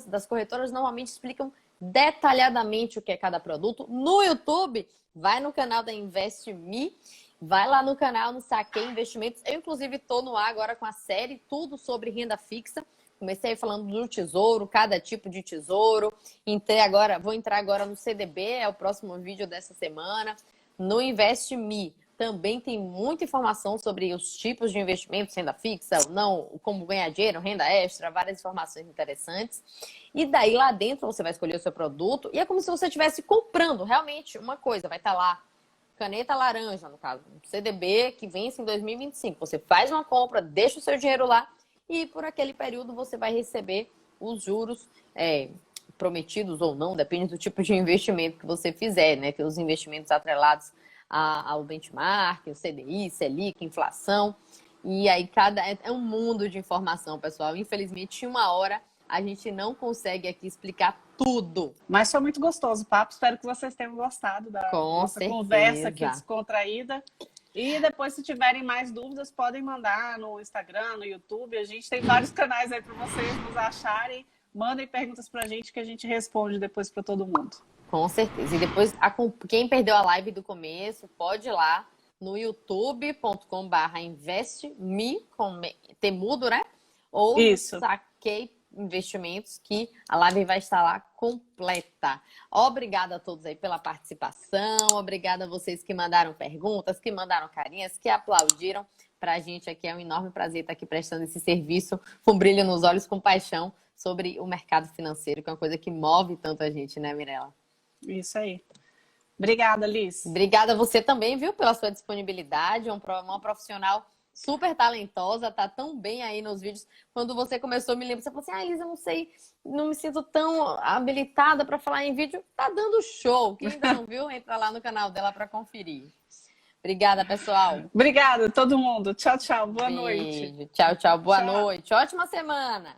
das corretoras normalmente explicam detalhadamente o que é cada produto. No YouTube, vai no canal da InvestMe, vai lá no canal, no Saquei Investimentos. Eu, inclusive, estou no ar agora com a série Tudo sobre Renda Fixa. Comecei falando do tesouro, cada tipo de tesouro. Vou entrar agora no CDB, é o próximo vídeo dessa semana. No InvestMe também tem muita informação sobre os tipos de investimentos, renda fixa ou não, como ganhar dinheiro, renda extra, várias informações interessantes. E daí lá dentro você vai escolher o seu produto e é como se você estivesse comprando realmente uma coisa. Vai estar lá, caneta laranja, no caso, um CDB que vence em 2025. Você faz uma compra, deixa o seu dinheiro lá e por aquele período você vai receber os juros prometidos ou não, depende do tipo de investimento que você fizer, né? Que os investimentos atrelados ao benchmark, o CDI, Selic, inflação. E aí é um mundo de informação, pessoal. Infelizmente, em 1 hora a gente não consegue aqui explicar tudo.
Mas foi muito gostoso o papo. Espero que vocês tenham gostado da nossa conversa aqui descontraída. E depois, se tiverem mais dúvidas, podem mandar no Instagram, no YouTube. A gente tem vários canais aí para vocês nos acharem. Mandem perguntas para a gente que a gente responde depois para todo mundo.
Com certeza. E depois, quem perdeu a live do começo, pode ir lá no youtube.com/investme, com T mudo, né? Ou Saquei Investimentos, que a live vai estar lá completa. Obrigada a todos aí pela participação. Obrigada a vocês que mandaram perguntas, que mandaram carinhas, que aplaudiram. Pra gente aqui é um enorme prazer estar aqui prestando esse serviço com brilho nos olhos, com paixão sobre o mercado financeiro, que é uma coisa que move tanto a gente, né, Mirella?
Isso aí. Obrigada, Liz.
Obrigada a você também, viu, pela sua disponibilidade. Uma profissional super talentosa, tá tão bem aí nos vídeos. Quando você começou, me lembro, você falou assim, Liz, eu não sei, não me sinto tão habilitada para falar em vídeo. Tá dando show. Quem ainda não viu, entra lá no canal dela para conferir. Obrigada, pessoal.
Obrigada, todo mundo. Tchau, tchau. Boa noite.
Tchau, tchau. Boa noite. Ótima semana.